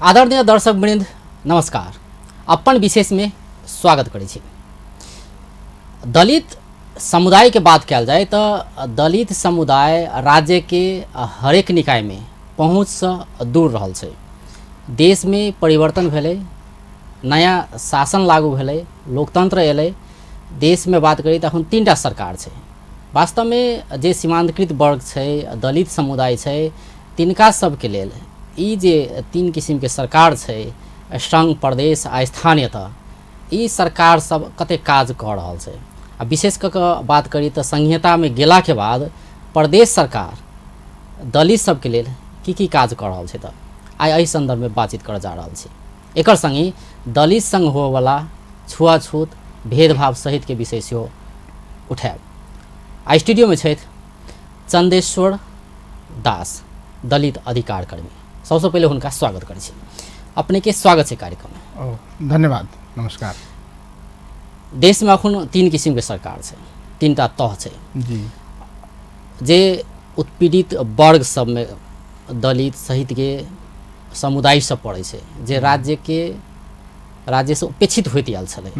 आदरणीय दर्शक वृंद नमस्कार। अपन विशेष में स्वागत करै छी। दलित समुदाय के बात कयल जाए तो दलित समुदाय राज्य के हरेक निकाय में पहुँच से दूर रहल छै। देश में परिवर्तन भेलै, नया शासन लागू भेलै, लोकतंत्र एलै। देश में बात करी तो अखन 3टा सरकार छै। वास्तव में जे सीमांतकृत वर्ग छै, दलित समुदाय छै, तिनका सबके लेल ई जे 3 किसिम के सरकार छै, संघ, प्रदेश आ स्थानीयतः, ई सरकार सब कते काज कऽ रहल छै। आ विशेष कऽ के बात करी तो संघीयता में गेला के बाद प्रदेश सरकार दलित सबके लेल की काज कऽ रहल छै, तऽ आइ एहि संदर्भ में बातचीत कर जा रहल छी। एकर संगी दलित संघ हो वाला छुआछूत, भेदभाव सहित के विषय से उठाएब। आ स्टूडियो में छथि चंदेश्वर दास, दलित अधिकार कर्मी। सबसे पहले हुनका स्वागत करै छी। अपने के स्वागत है कार्यक्रम में। धन्यवाद, नमस्कार। देश में अखन 3 किसिम के सरकार छै, 3टा तह छै जी। जे उत्पीड़ित वर्ग सब में दलित सहित के समुदाय सब पड़े छै, जे राज्य से उपेक्षित होइत आयल छलै।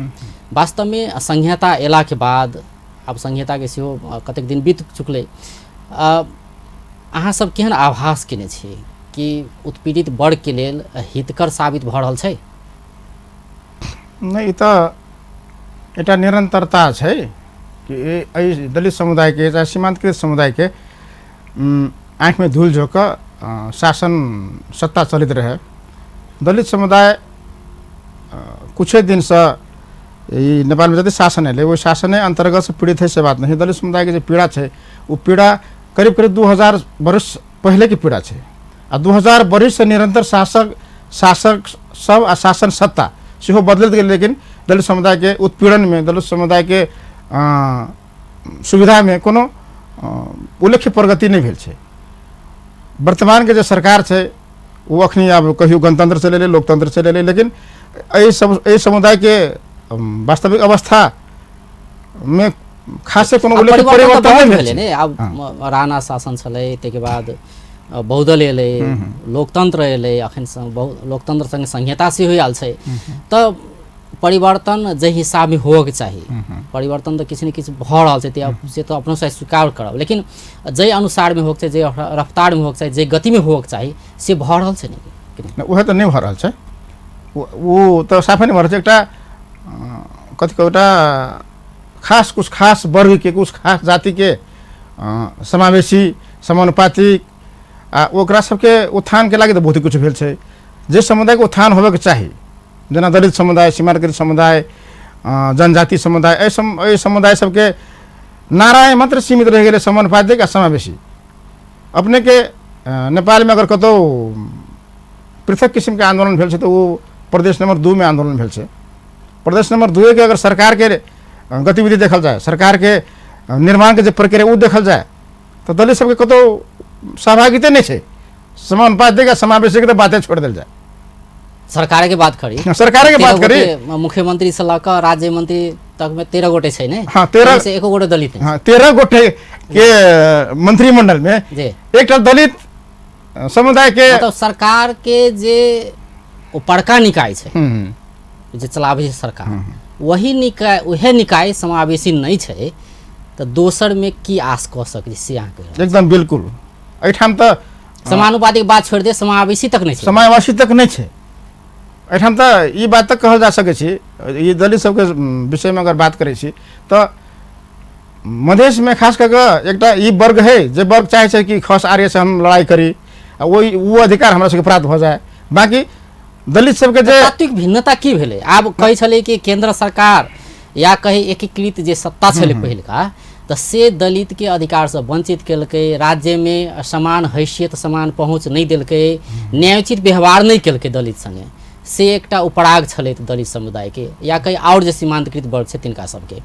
वास्तव में संघीयता एला के बाद, अब संघीयता के सेहो कतेक दिन बीत चुकलै, अहाँ सब केहन आभास केने छी कि उत्पीड़ित वर्ग के लेल हितकर साबित भऽ रहल छै? नहीं, एटा निरंतरता छै कि दलित समुदाय के चाहे सीमांतकृत समुदाय के आँख में धूल झोंक शासन सत्ता चलित रहे। दलित समुदाय कुछ दिन से नेपाल में जति शासन है वो शासन अंतर्गत से पीड़ित है, से बात नहीं। दलित समुदाय के जो पीड़ा है वो पीड़ा करीब करीब 2000 वर्ष पहले की पीड़ा है। आ 2000 वर्ष से निरंतर शासक सब आ शासन सत्ता सेहो बदलत गए, लेकिन दलित समुदाय के उत्पीड़न में, दलित समुदाय के सुविधा में कोनो उल्लेख्य प्रगति नहीं भेल छै। वर्तमान के जो सरकार है वो अखनी अब कहियो गणतंत्र चले, लोकतंत्र चले, लेकिन एहि समुदाय के वास्तविक अवस्था में खासे कोनो उल्लेख्य परिवर्तन नहीं भेल छै। अब राणा शासन छलै, ताहिके बाद बहुदल एलै, लोकतंत्र एलै, अखन लोकतंत्र संगे संहिता से आयल छै। तऽ परिवर्तन जे हिसाब में होके चाहिए, परिवर्तन तो किसी न किसी भऽ रहल छै, से तो अपनो से स्वीकार करब, लेकिन जे अनुसार में होके चाहिए, जे रफ्तार में होके चाहिए, जे गति में होके चाहिए, से भऽ रहल छै नहीं? वह तो नहीं भऽ रहल छै। वो तो साफे नहीं भऽ रहल छै। एकटा कथी कहूटा कुछ खास वर्ग के, कुछ खास जाति के समावेशी, समानुपातिक ओकरा सबके उत्थान के लागे तो बहुत कुछ भेल छै। जे समुदाय के उत्थान होबे के चाही, जेना दलित समुदाय, सीमांतकृत समुदाय, जनजाति समुदाय, एहि समुदाय सबके नारा मात्र सीमित रह गए समानुपातिक आ समावेशी। अपने के नेपाल में अगर कतौ पृथक किस्म के आंदोलन भेल छै तो वो प्रदेश नंबर 2 में आंदोलन भेल छै। प्रदेश नंबर 2 के अगर सरकार के गतिविधि देखल जाए, सरकार के निर्माण के जो प्रक्रिया वो देखल जाए, तो दलित सबके कतौ सहभागिता नहीं है। समानुपातिक समावेशी के तो बातें छोड़ दिल जाए। सरकार के बात करी, मुख्यमंत्री से लऽ राज्य मंत्री तक में 13 गोटे छै ने? हाँ, 13 से 1 गोटे दलित है। हाँ, 13 गोटे के मंत्रिमंडल में एक दलित समुदाय के, मतलब सरकार के जे उपरका निकाय छै, जे चलाबै सरकार, वही निकाय समावेशी नहीं छै, तो दोसर में की आस कऽ सकै छी अहाँ के? एकदम बिल्कुल। एठाम तो समानुपातिक बात छोड़ दे, समावेशी तक नहीं छै, समावेशी तक नहीं छै। एठाम तो ये बात तक कहल जा सकै छी, ये दलित सबके विषय में अगर बात करै छी तो मधेश में खास करके एकटा ई वर्ग है, जे वर्ग चाहे छै कि खस आर्य से हम लड़ाई करी, वो अधिकार हमरा सबके प्राप्त हो जाए। बाकी दलित सबके जे तात्विक भिन्नता की भेलै? आब कहै छलै कि केंद्र सरकार या कहीं एकीकृत जे सत्ता छलै पहिलका, तो से दलित के अधिकार से वंचित केलकै, राज्य में समान हैसियत, समान पहुँच नहीं दिलकै, न्यायोचित व्यवहार नहीं केलकै दलित संगे। से एकटा उपराग छलै दलित समुदाय के, या कहीं और जे सीमांतकृत वर्ग छै तिनका सबके।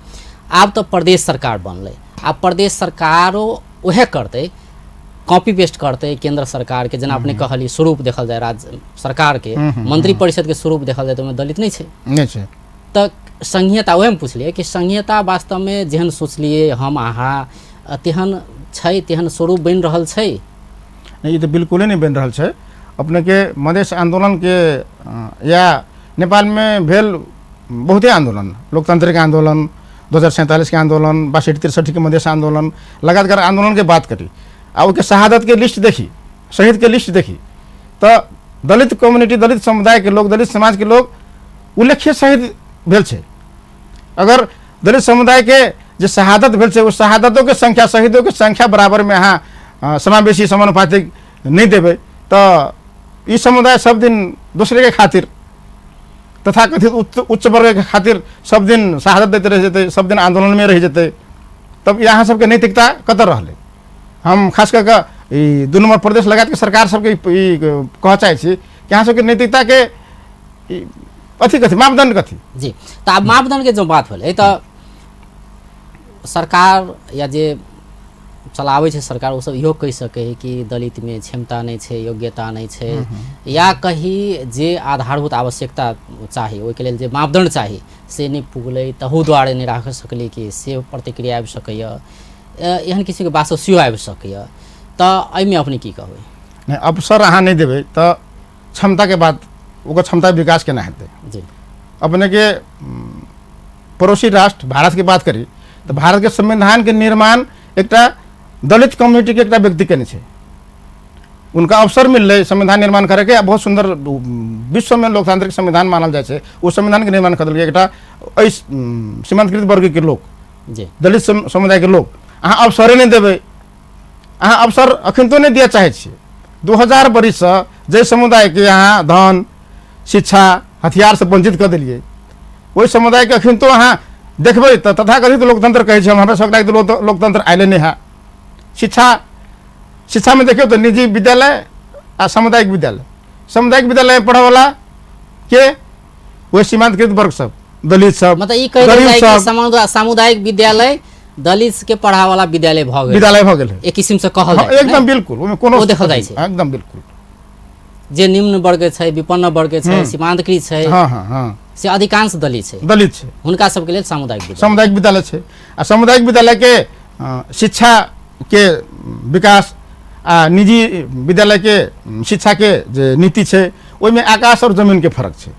आब तो प्रदेश सरकार बनलै, आब प्रदेश सरकारो वह करते, कॉपी पेस्ट करते केंद्र सरकार के। जना अपने कहली स्वरूप देखल जाए राज्य सरकार के, मंत्री परिषद के स्वरूप देखल जाए तो में दलित नहीं छै। तो संघीयता वह पूछलिए कि संघीयता वास्तव में जेहन सोचलिए हम अहाँ तेहन छै, तेहन स्वरूप बन रहल छै? नहीं, ये तो बिल्कुल नहीं बन रहल छै। अपने के मधेश आंदोलन के या नेपाल में भेल बहुते आंदोलन, लोकतांत्रिक आंदोलन, 2047 के आंदोलन, 62-63 के मधेश आंदोलन, लगातार आंदोलन के बात करी आ उसके शहादत के लिस्ट देखी, शहीद के लिस्ट देखी, तो दलित कम्युनिटी, दलित समुदाय के लोग, दलित समाज के लोग उल्लेख्य शहीद भेल छे। अगर दलित समुदाय के जो शहादत भेल छे, उस शहादतों के संख्या, शहीदों के संख्या बराबर में यहाँ समावेशी समानुपातिक नहीं देवे तो ये समुदाय सब दिन दूसरे के खातिर तथा कथित उच्च वर्ग के खातिर सब दिन शहादत देते रह जाते, सब दिन आंदोलन में रह जाते, तब यहाँ सबके नैतिकता कतर रहले। हम खास करके 2 नंबर प्रदेश लगा के सरकार सबके कह चाहे कि यहाँ सबके नैतिकता के अथी कथी मापदंड कथी जी। तो अब मापदंड के जो बात होले तो सरकार या जे चलावे छे सरकार वो सब इहो कह सके है कि दलित में क्षमता नहीं छे, योग्यता नहीं छे, या कहीं जे आधारभूत आवश्यकता चाहिए ओके लेल जे मापदंड चाहिए से नहीं पुगले तहू द्वारे नहीं राख सकले कि से प्रतिक्रिया आबि सकैया, एहन किसी के बात सेहो आबि सकैया, तो एहिमे अपने की कहबै? नहीं, अवसर अहाँ नहीं देवे तो क्षमता के बात ओकर क्षमता विकास केना हेतै जी। अपने के पड़ोसी राष्ट्र भारत की बात करी तो भारत के संविधान के निर्माण एकटा दलित कम्युनिटी के एक व्यक्ति केने छे, उनका अवसर मिल रहे संविधान निर्माण करे के, बहुत सुंदर विश्व में लोकतांत्रिक संविधान मानल जाए छे, उस संविधान के निर्माण कर एक सीमांतकृत वर्ग के लोग जी, दलित समुदाय के लोग अहाँ अवसरे नहीं देवे, अहाँ अवसर अखन तो नहीं दिया चाहे छे। 2000 वर्ष जे समुदाय के यहाँ धन, शिक्षा, हथियार से वंचित कर दिलिए, वही समुदाय के अखन तो अहाँ देखबै तो तथाकथित लोकतंत्र कहे हमरा सबके लोकतंत्र आइले नहीं है। शिक्षा में देखियो तो निजी विद्यालय आ सामुदायिक विद्यालय पढ़े वाला के वही सीमांतकृत वर्ग सब, दलित सब, मतलब ई कह रहे कि सामुदायिक विद्यालय दलित के पढ़ा वाला विद्यालय भ गेल एक किस्म से कहल जाय एकदम बिल्कुल ओमे कोनो देखल जाय छै एकदम बिल्कुल। जे निम्न वर्ग छै, विपन्न वर्ग छै, सीमांतकृत छै, हां हां हां से अधिकांश दलित छै, हुनका सबके लेल सामुदायिक विद्यालय छै आ सामुदायिक विद्यालय के शिक्षा के विकास आ निजी विद्यालय के शिक्षा के जे नीति छै ओहिमे आकाश और जमीन के फर्क छै।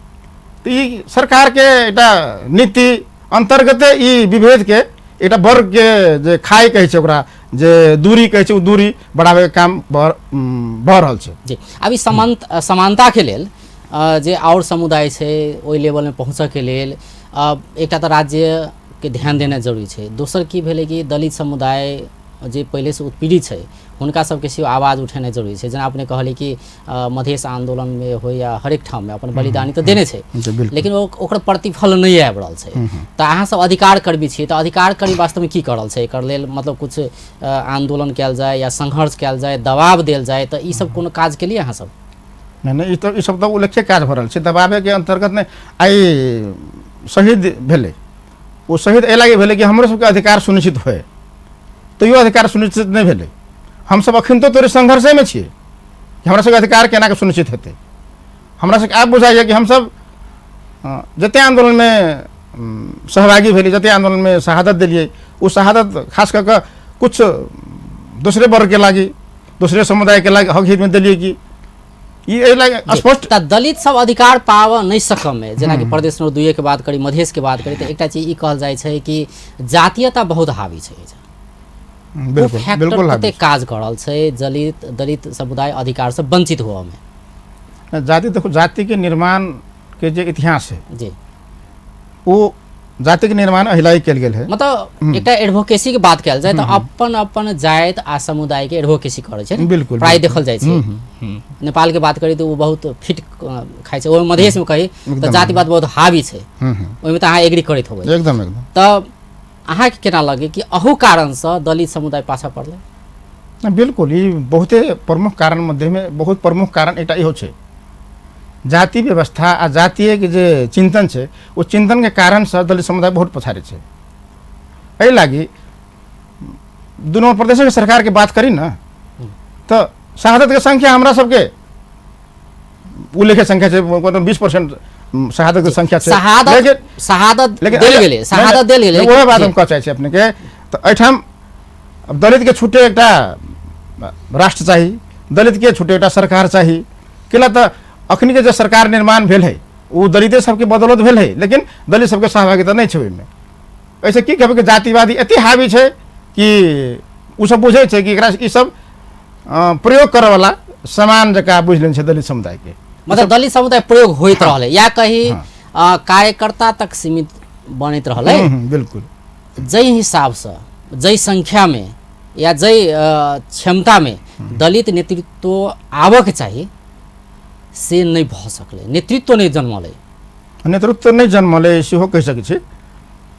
तो ई सरकार के एटा नीति अंतर्गत ई विभेद के एटा वर्ग के जे खाई कहे छै, ओकरा जे दूरी कहे छै, ओ दूरी बढ़ावे के काम भ रहल छै जी। अभी समानता के लेल जे और समुदाय छै ओहि लेवल में पहुँचे के लेल एकटा तो राज्य के ध्यान देना जरूरी छै। दोसर की भेलै कि दलित समुदाय जे पहले से उत्पीड़ित है हुनका सबके सेहो आवाज उठेनाइ जरूरी छै। जेना अपने कहली कि मधेश आंदोलन में हो या हरेक ठाम में अपन बलिदानी तो देने छै, लेकिन ओकर प्रतिफल नहीं आबि रहल छै। तो अहाँ सब अधिकार कर्मी छी, तो अधिकार कर्मी वास्तव में की कर रहल छै? एकर लेल मतलब कुछ आंदोलन कयल जाए या संघर्ष कयल जाए, दबाव देल जाए, तो ई सब कोनो काज के लिए अहाँ सब? नहीं, ई सब तो उल्लेख्य काज भ रहल छै। दबावे के अंतर्गत ने आई शहीद भेले, वो शहीद एहि लागी भेले कि हमरो सबके अधिकार सुनिश्चित होए, तो यो अधिकार सुनिश्चित नहीं भेले। हम सब अखन तो तोरे संघर्षे में छिए कि हमरा सबके अधिकार केना के सुनिश्चित हेतै। हमरा सबके आब बुझाइए कि हम सब जते आंदोलन में सहभागी भेली, जते आंदोलन में शहादत दिलिए, वो शहादत खास करके कुछ दूसरे वर्ग के लागी, दूसरे समुदाय के लागी हक हित में दिलिए कि स्पष्ट दलित सब अधिकार पाव नहीं सकम है। जेना कि प्रदेश नंबर 2 के बात करी, मधेश के बात करी, तो एक चीज ई कहल जाए छै कि जातीयता बहुत हावी छै। बिल्कुल काज कर रहल छै दलित समुदाय अधिकार से वंचित हुआ में। जाति देखो, जाति के निर्माण के जो इतिहास है जी, वो जाति के निर्माण अहिलाई कल गेल है। मतलब एक एडवोकेसी के बात कल जाए तो अपन अपन जात आ समुदाय के एडवोकेसी करे छै, बिल्कुल प्राय देखल जाए छै। नेपाल के बात करी तो वो बहुत फिट खाई छै, ओ मधेश में कही तो जातिवाद बहुत हावी छै, ओहिमे तो अहाँ एग्री करैत होबै एकदम एकदम। तो अहाँ के केना लगे कि अहू कारण से दलित समुदाय पाछा पड़ले? बिल्कुल, ये बहुते प्रमुख कारण मध्य में बहुत प्रमुख कारण एटा इहो छै, जाति व्यवस्था आ जातीय के जे चिंतन छै, वो चिंतन के कारण से दलित समुदाय बहुत पछाड़ी छै। एहि लागी दोनों प्रदेश के सरकार के बात करी ना तो शहादत के संख्या हमरा सबके उल्लेख्य संख्या छै, 20% शहादत के संख्या छै। शहादत देल गेलै वह बात हम कह चाहे छी अपने के। तो एठाम दलित के छुट्टे एकटा राष्ट्र चाहिए, दलित के छुट्टे एकटा सरकार चाहिए, किला तो अखनी के जो सरकार निर्माण भेल है वो दलित सबके बदौलत भेल है, लेकिन दलित सबके सहभागिता नहीं है ओहिमे। ऐसे की कहबै कि जातिवादी एते हावी है कि उ सब बुझे छै कि एकरा ई सब प्रयोग करे वाला सामान जका बुझ लेने छै दलित समुदाय के। मतलब दलित समुदाय प्रयोग होइत रहले या कहीं कार्यकर्ता तक सीमित बनैत रहले। बिल्कुल जै हिसाब से जै संख्या में या जै क्षमता में दलित नेतृत्व आबक चाहिए से नहीं भ सकले, नेतृत्व नहीं जन्मले। नेतृत्व नहीं जन्मले सेहो कहि सकै छी।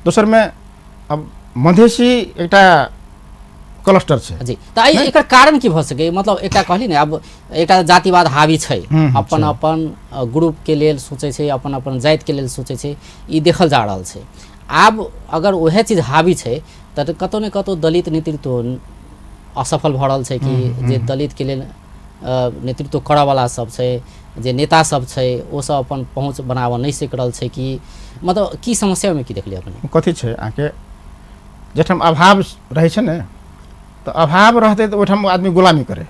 दोसर में अब मधेसी एकटा क्लस्टर छै जी, तो एकर कारण की भ सके? मतलब एकटा कहली ने, अब एकटा जातिवाद हावी छै, अपन अपन ग्रुप के लेल सोचे छै, अपन अपन जाति के लेल सोचे छै, ई देखल जा रहल छै। आब अगर वह चीज हावी छै त कतौ ने कतौ दलित नेतृत्व असफल भ रहल छै कि जे दलित के लेल नेतृत्व करऽ वाला सब छै, जे नेता सब छै, ओ सब अपन पहुँच बनाबऽ नहीं सक रहल छै कि मतलब की समस्या में की देखलिए अपने? कथी छै आके जठम अभाव रहे छै ने, तो अभाव रहते तो ओहिठाम आदमी गुलामी करे।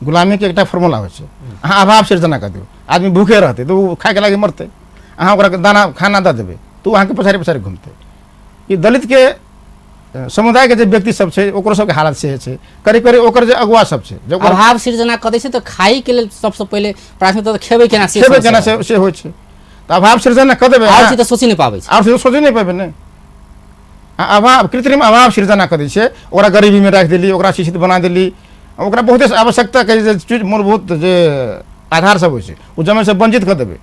गुलामी के एकटा फॉर्मूला होइ छै, अहाँ अभाव सृजना कर दियौ, आदमी भूखे रहते तो वो खाए के लागे मरते, अहाँ ओकरा दाना खाना दे देबै तो अहाँ के पछाड़ी पछाड़ी घूमते। ई दलित के समुदाय के जे व्यक्ति सब छै ओकरो सबके हालत से छै, करीब करीब ओकर जे अगुआ सब छै जब अभाव सृजना करै छै तो खाई के लेल सबसे पहिले प्राथमिकता खेबै केना से होइ छै। तो अभाव सृजना कर देबै, और चीज तो सोचि नहीं पाबै छै, और सोचि नहीं पाबै ने। अभाव कृत्रिम अभाव सृजना कर दै छै, ओकरा गरीबी में राख देली, ओकरा शिक्षित बना देली, ओकरा बहुते आवश्यकता के जे चीज मूलभूत जे आधार सब होइ छै ओ जमे से वंचित कर देबै।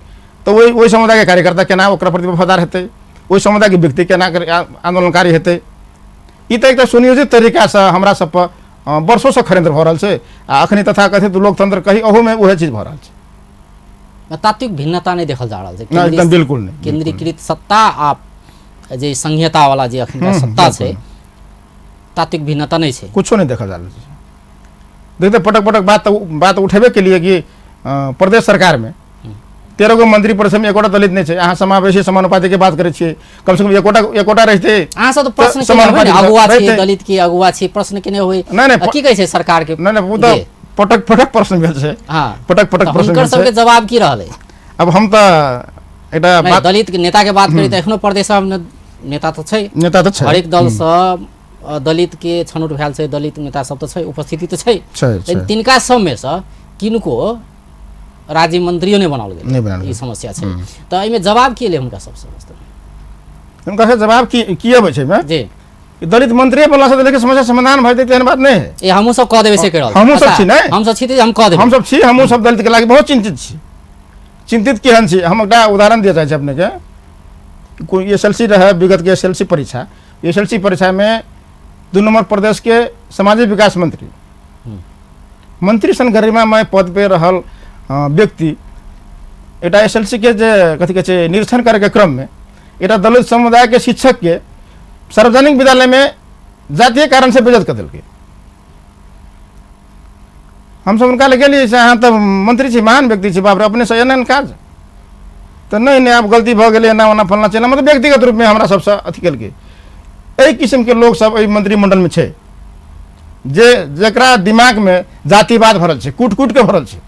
तो वही समुदाय के कार्यकर्ता केना ओकरा प्रति वफादार हेतै, वही समुदाय के व्यक्ति केना आंदोलनकारी हेतै। ई तो एक सुनियोजित तरीका से हमरा सब पर वर्षों से खरेंद्र भ रहल छै। आ अखनी तथाकथित लोकतंत्र कही ओहू में वह चीज भ रहल छै। तात्विक भिन्नता नहीं देखल जा रहल छै, एकदम बिल्कुल नहीं। केंद्रीकृत सत्ता आ जे संहिता वाला जे अखन सत्ता छै, तात्विक भिन्नता नहीं छै, कुछो नहीं देखल जा रहल छै। देखते पटक पटक बात उठेबे के लिए कि प्रदेश सरकार में 13 गो मंत्री परिषद में एकोटा दलित नहीं है। अहाँ समावेशी समानुपाती के बात करे छिए, कम से कम एकोटा रहते। अहाँ सब तो प्रश्न अगुआ छी, दलित की अगुआ छी, प्रश्न केने होई की कहै छै सरकार के? नहीं वो तो पटक पटक प्रश्न भेल छै। हां पटक पटक प्रश्न हुनकर सबके जवाब की रहले? अब हम तो एटा बात दलित के नेता के बात करी त एखनो प्रदेश में नेता तो छै, हरेक दल से दलित के छनौट भेल छै, दलित नेता सब तो छै, उपस्थिति तो छै, लेकिन तिनका सब में से किनको राज्य मंत्रियों ने बनाओल गेल, ई समस्या छै। तो एमे जवाब की ले हुनका सबसे? हुनका से जवाब की अबै छै में जी दलित मंत्री बोला से लेके समस्या समाधान भइ जेतै, एहन बात नहीं है। ए हमहु सब कह देबे से करल, हमहु सब छी नै, हम सब छी त हम कह देबे, हम सब छी, हमहु सब दलित के लागि बहुत चिंतित छी। चिंतित केहन छी? हम एकटा उदाहरण दिए चाहै छी अपने के। कोई एसएलसी रहे विगत के एसएलसी परीक्षा, एसएलसी परीक्षा में 2 नंबर प्रदेश के सामाजिक विकास मंत्री सन गरिमामय पद पे रहल व्यक्ति एटा एसएलसी के जे कथी कहै छै निरीक्षण करे के क्रम में एटा दलित समुदाय के शिक्षक के सार्वजनिक विद्यालय में जातीय कारण से बेइज्जत कर देलकै। हम सब उनका लगे लिए अहाँ तो मंत्री छी, महान व्यक्ति छी, बाप रे अपने से एहन काज तो नहीं अब गलती भ गेलै एना ओना फलना चेना, मतलब व्यक्तिगत रूप में हमरा सबसे अथी केलकै। एहि किस्म के लोग सब एहि मंत्रिमंडल में छै जेकरा दिमाग में जातिवाद भरल छै, कूट कूट के भरल छै।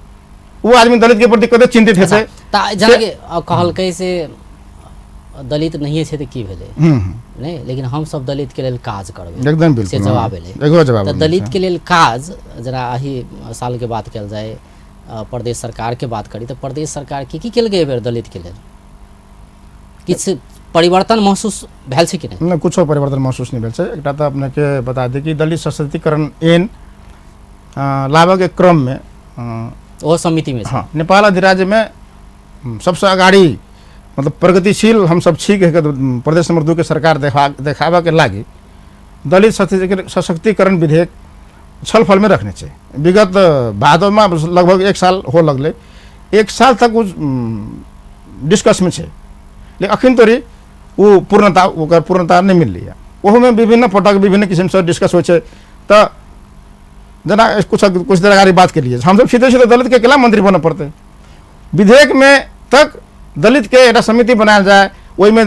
वो आदमी दलित के प्रति कते चिंतित हेतै? जेना कि कहलकै से दलित नहीं छै त की भेलै नहीं, लेकिन हम सब दलित के लेल काज करबै, एकदम बिल्कुल से जवाब एलै। एगो जवाब त दलित के लेल काज जेना अही साल के बात कयल जाय, प्रदेश सरकार के बात करी तो प्रदेश सरकार की केलकै एहि बेर दलित के लेल? किछ परिवर्तन महसूस भेल छै कि नहीं? कुछो परिवर्तन महसूस नहीं भेल छै। एकटा तो अपने के बता दी कि दलित सशक्तिकरण एन लाबऽ के क्रम में ओ समिति में हाँ नेपाल अधिराज्य में सबसे अगाड़ी मतलब प्रगतिशील हम सब छी प्रदेश नंबर 2 के सरकार देखाबा के लागी दलित सशक्तिकरण विधेयक छलफल में रखने छै। विगत भादो में लगभग 1 साल हो लगले, 1 साल तक वो डिस्कस में छै, लेकिन अखन तोरी वो पूर्णता नहीं मिल रही है। ओहो में विभिन्न पटक विभिन्न किस्म से डिस्कस हो छै। तो जना कुछ देर अगाड़ी बात के लिए हम सब सीधे सीधे दलित के केला मंत्री बने पड़ते? विधेयक में तक दलित के एक समिति बनायल जाए, वही में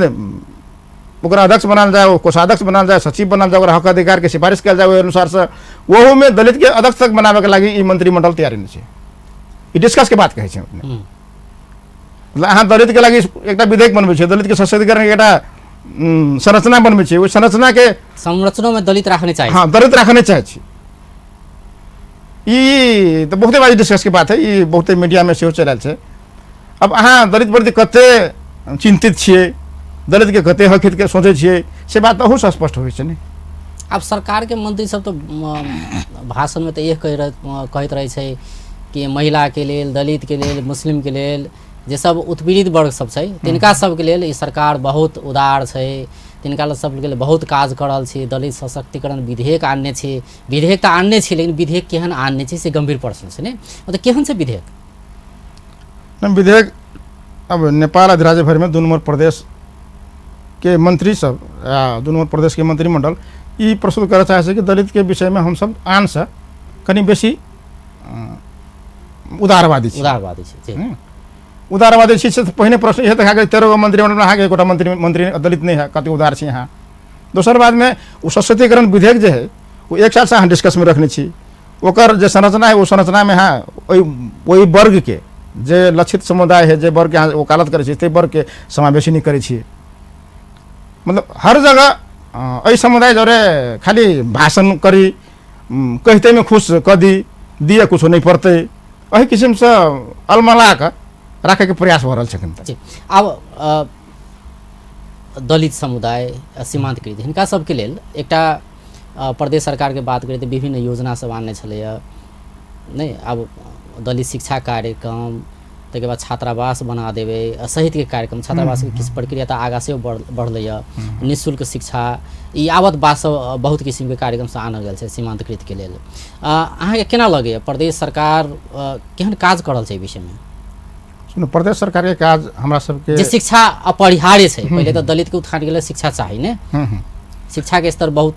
ओकरा अध्यक्ष बनाल जाए, कोषाध्यक्ष बनाल जाए, सचिव बनाल जाए, हक अधिकार के सिफारिश कल जाए, अनुसार से वह में दलित के अध्यक्ष तक बनावे के लगी मंत्रिमंडल तैयारी नहीं है। ई डिस्कस के बात कहै छै अपने। हम्म, मतलब अहाँ दलित के लागि एकटा विधेयक बनबै छै, दलित के सशक्तिकरण के एकटा संरचना बनबै छै, ओहि संरचना के संरचना में दलित रखने चाहिए। हाँ दलित राखने चाहे छी। ई तो बहुते बाजी डिस्कस के बात है, ई बहुते मीडिया में सेहो चल रहल छै। अब अहाँ दलित प्रति कते चिंतित छियै, दलित के कते हक हित के सोचै छियै, से बात बहुत स्पष्ट होइ छै ने। अब सरकार के मंत्री सब तो भाषण में तो ये कहत रहे छै कि महिला के लेल, दलित के लेल, मुस्लिम के लेल, जे सब उत्पीड़ित वर्ग सब छै तिनका सबके लेल ई सरकार बहुत उदार छै, तिनका सबके लेल बहुत काज कर रहल छै, दलित सशक्तिकरण विधेयक आनने छै। विधेयक तो आनने छै, लेकिन विधेयक केहन आनने छै से गंभीर प्रश्न छै ने। मतलब केहन छै विधेयक? विधेयक अब नेपाल अधिराज्य भर में 2 नंबर प्रदेश के मंत्री सब या 2 नंबर प्रदेश के मंत्रिमंडल ई प्रस्तुत करऽ चाहे छै कि दलित के विषय में हम सब आन से कनी बेसी उदारवादी छी। उदारवादी छै जी। उदारवादी छी से पहिने प्रश्न यह देखा गया 13 गो मंत्रिमंडल में अहाँके एकोटा मंत्री दलित नहीं है, कते उदार छी अहाँ। दोसर बात में वो सशक्तिकरण विधेयक जे है वो 1 साल से अहाँ डिस्कस में रखने छी, ओकर जे संरचना है वो संरचना में अहाँ ओहि वर्ग के जे लक्षित समुदाय है, जे वर्ग के अहाँ वकालत करै छी, ते वर्ग के समावेशी नहीं करै छी। मतलब हर जगह एहि समुदाय जरे खाली भाषण करी, कहते में खुश क दिए कुछ नहीं पड़ते, एहि किसिम से अलमला के राखे के प्रयास भ रहल छै। अब दलित समुदाय, सीमांतकृत हिनका सबके लेल एकटा प्रदेश सरकार के बात करें तो विभिन्न योजना सब आनने छलैया नहीं। अब दलित शिक्षा कार्यक्रम, तके बाद छात्रावास बना देवे, सहित के कार्यक्रम, छात्रावास के किस प्रक्रिया तो आगा से बढ़लैया, निःशुल्क शिक्षा, ई आवत बात सब बहुत किस्म के कार्यक्रम से आनल गेल छै सीमांतकृत के लेल। अहाँ के केना लगैया प्रदेश सरकार केहन काज कर रहल छै विषय में? सुनो, प्रदेश सरकार के काज हमरा सबके जे शिक्षा अपरिहार्य छै, पहले तो दलित के उत्थान के लिए शिक्षा चाहिए ने, शिक्षा के स्तर बहुत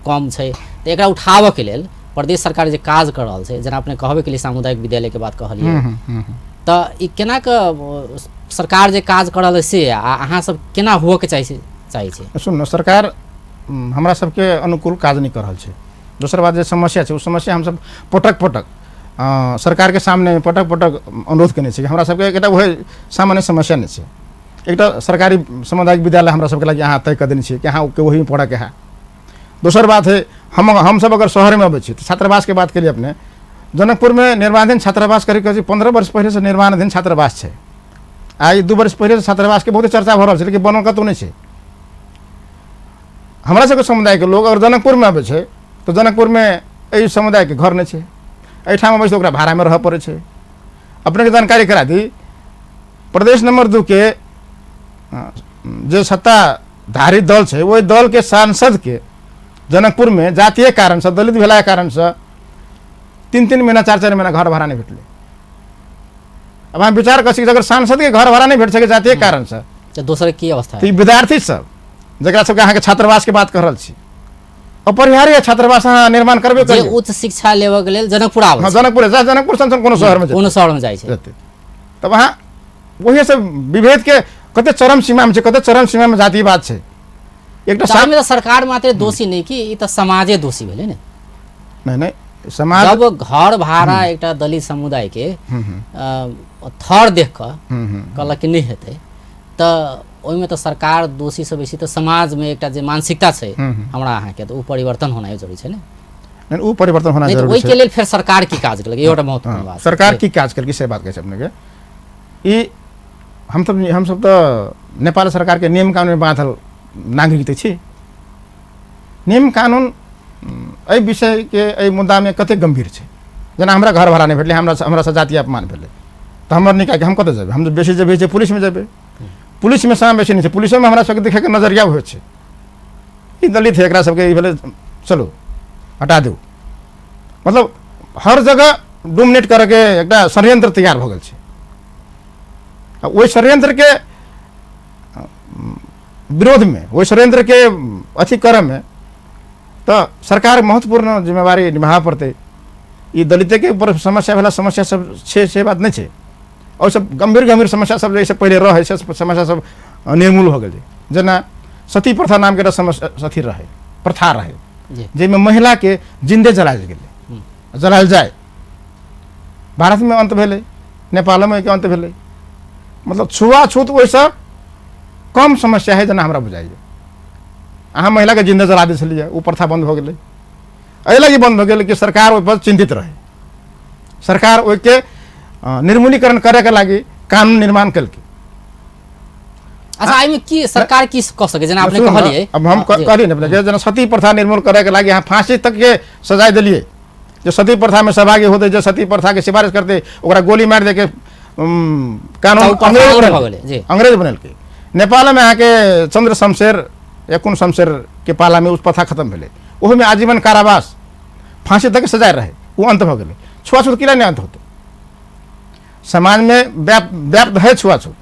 कम छै, तो एकरा उठाबऽ के लेल प्रदेश सरकार जे काज कर रहल छै, जेना अपने कहबे के लिए सामुदायिक विद्यालय के बात कहलिए, तो ई केना के सरकार जे काज कर रहल से अहाँ सब केना हुआ के चाहिए छै? सुन, सरकार हमरा सबके अनुकूल काज नहीं कर रहल छै। दोसर बात जे समस्या छै, वो समस्या हम सब पटक सरकार के सामने पटक अनुरोध केने छी। हमरा सबके एकटा वह सामान्य समस्या नहीं छै। एकटा सरकारी सामुदायिक विद्यालय हमरा सबके लागि अहाँ तय कर देने छी कि अहाँ के वही पढ़े के है। दोसर बात है हम सब अगर शहर में अबै छी तो छात्रावास के बात के लिए अपने जनकपुर में निर्माणाधीन छात्रावास करीब 15 वर्ष पहले से निर्माणाधीन छात्रावास है। आई 2 वर्ष पहले से छात्रावास के बहुत चर्चा हो रहा है, लेकिन बनल कतौ नहीं है। हमरा सबके समुदाय के लोग अगर जनकपुर में अबै छै तो जनकपुर में एहि समुदाय के घर नहीं है, एहिठाम अबै छै ओकरा भाड़ा में रह पड़े छै। अपने के जानकारी करा दी, प्रदेश नंबर 2 के जो सत्ताधारी दल है वही दल के सांसद के जनकपुर में जातीय कारण से, दलित भेला के कारण से 3 महीना 4 महीना घर भाड़ा नहीं भेटले। अब हम विचार कर सकै, अगर सांसद के घर भाड़ा नहीं भेट सके जातीय कारण से, तो दोसर की अवस्था है? विद्यार्थी सब जकरा सबके अहाँ के छात्रावास के बात कर रहल छी, अपरिहार्य छात्रावास अहाँ निर्माण करबे करिए। उच्च शिक्षा लेवे के लेल जनकपुर आबै, जनकपुर संसन कोनो शहर में जाइ छै, तब अहाँ वही सब विभेद के कते चरम सीमा में छै, कते चरम सीमा में जातिवाद छै। एकटा सामने तो सरकार मात्र दोषी नहीं कि ई तो समाजे दोषी भेले ने। नहीं समाज जब घर भाड़ा एकटा दलित समुदाय के थर देख कर कहलक कि नहीं हेतै, तो ओहिमे तो सरकार दोषी से बेसी तो समाज में एकटा जे मानसिकता छै हमरा अहाँ के, तो वो परिवर्तन होना जरूरी छै ने। वो परिवर्तन होना जरूरी ओहि के लेल फिर सरकार की काज केलक, एटा महत्वपूर्ण बात। सरकार की काज केलक से बात कहै छै अपने के। ई हम सब तो नेपाल सरकार के नियम कानून में बांधल नागरिक छी। नियम कानून एहि विषय के एहि मुद्दा में कते गंभीर छै। जेना हमरा घर भाड़ा नहीं भेटले, हमरा से जातीय अपमान भेले, तो हमर निकाय के हम कतऽ जेबै? हम बेसी जेबै छै पुलिस में जेबै। पुलिस में समय बेसी नहीं छै, पुलिसो में हमरा सबके देखे के नजरिया होइ छै, ई दलित है एकरा सबके ई भेले चलो हटा दो। मतलब हर जगह डोमिनेट करे के एकटा षड्यंत्र तैयार भ गेल छै। ओहि षड्यंत्र के विरोध में, ओहि षड्यंत्र के अथी करे में तो सरकार महत्वपूर्ण जिम्मेवारी निभाबऽ पड़तै। ई दलित के ऊपर समस्या भेला, समस्या सब छै से बात नहीं छै, और सब गंभीर समस्या सब जैसे पहले रहे से समस्या सब निर्मूल हो गए। जेना सती प्रथा नाम के समस्या अथी रहे, प्रथा रहे, जाहिमे महिला के जिंदे जलायल गेलै, जलायल जाए। भारत में अंत भेलै, नेपाल में अंत भेलै। मतलब छुआछूत वैसा कम समस्या है जना हमरा बुझाइए। अहाँ महिला के जिंदा जला दै छलियै, ओ प्रथा बंद हो गेलै। एहि लगी बंद हो गेलै कि सरकार ओहि पर चिंतित रहे। सरकार ओहि के निर्मूलीकरण करे के लागी कानून निर्माण केलकै। अच्छा, एहिमे की सरकार की कह सके, जेना आपने कहलिए। अब हम कहलिए ने जना सती प्रथा निर्मूल करे के लागी यहाँ फांसी तक के सजाय दिलिए। जो सती प्रथा में सहभागी होते, जो सती प्रथा के सिफारिश करते, ओकरा गोली मार दे के कानून अंग्रेज बनल। नेपाल में आके चंद्र शमशेर या कुन शमशेर के पाला में उस प्रथा खत्म भेलै। ओहो में आजीवन कारावास फांसी तक सजाय रहे, वो अंत हो गेलै। छुआछूत किला नहीं अंत होते? समाज में व्याप्त है छुआछूत।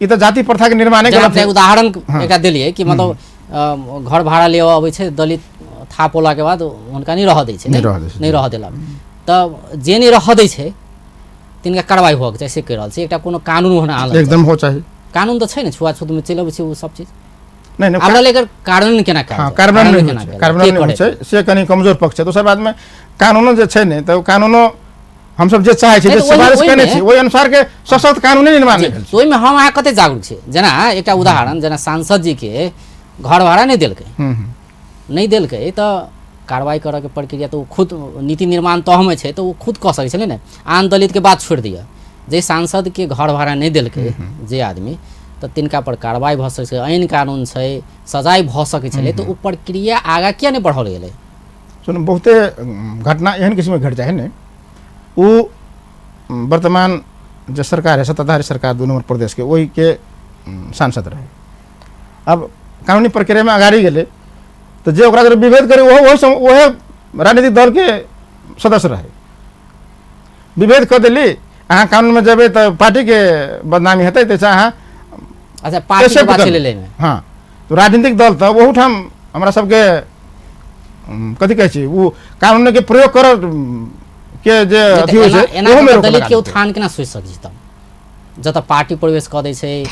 ये तो जाति प्रथा के निर्माण है। उदाहरण एक दिलिए कि मतलब घर भाड़ा ले अबै छै दलित थाप होला के बाद उनका नहीं रह दै छै, नहीं रह देला, तब जे नहीं रह दै छै तिनका कार्रवाई हो के से कह रहल छै। एकटा कोनो कानून होना एकदम हो चाहिए। कानून तो छै ने, छुआछूत में चलि अबै छै वो सब चीज। नहीं हमरा लेकर कानून केना कर, हां कार्यान्वयन नहीं होइ छै, से कनी कमजोर पक्ष छै। दोसर बात में कानूनो जे छै ने, तो कानूनो हम सब जे चाहे छै, जे सिफारिश करने छै, ओहि अनुसार के सशक्त कानूनी निर्माण भेल छै। ओहि में हम अहाँ कते जागरूक छै। जेना एकटा उदाहरण, जेना सांसद जी के घर भाड़ा नहीं देलकै, नहीं देलकै तो कार्रवाई करे के प्रक्रिया तो खुद नीति निर्माण तह में छै, तो वो खुद कह सकै छलै ने। आन दलित के बात छोड़ दिया, जे सांसद के घर भाड़ा नहीं देलकै जे आदमी, तो तिनका पर कार्रवाई भ सकै छै, ऐन कानून छै, सजाय भ सकै छलै। तो वो प्रक्रिया आगा किया नहीं बढ़ल गेलै? सुन, बहुते घटना एहन किस्म के घट जाए ने। वो वर्तमान जो सरकार है, सत्ताधारी सरकार 2 नंबर प्रदेश के, वही के सांसद रहे। अब कानूनी प्रक्रिया में अगाड़ी गेले, तो जे ओकरा विभेद करे वह राजनीतिक दल के सदस्य रहे। विभेद कर दिली, अहाँ कानून में जब तो पार्टी के बदनामी हेतै, तो अहाँ अच्छा पार्टी के बात चले में। हाँ, तो राजनीतिक दल तो बहुत हम हमरा सबके कथी कहै छी, वो कानून के प्रयोग कर के जे अथी होइ छै, ओहो में दलित के उत्थान केना सोच सकै छी? जत पार्टी प्रवेश कऽ दै छै,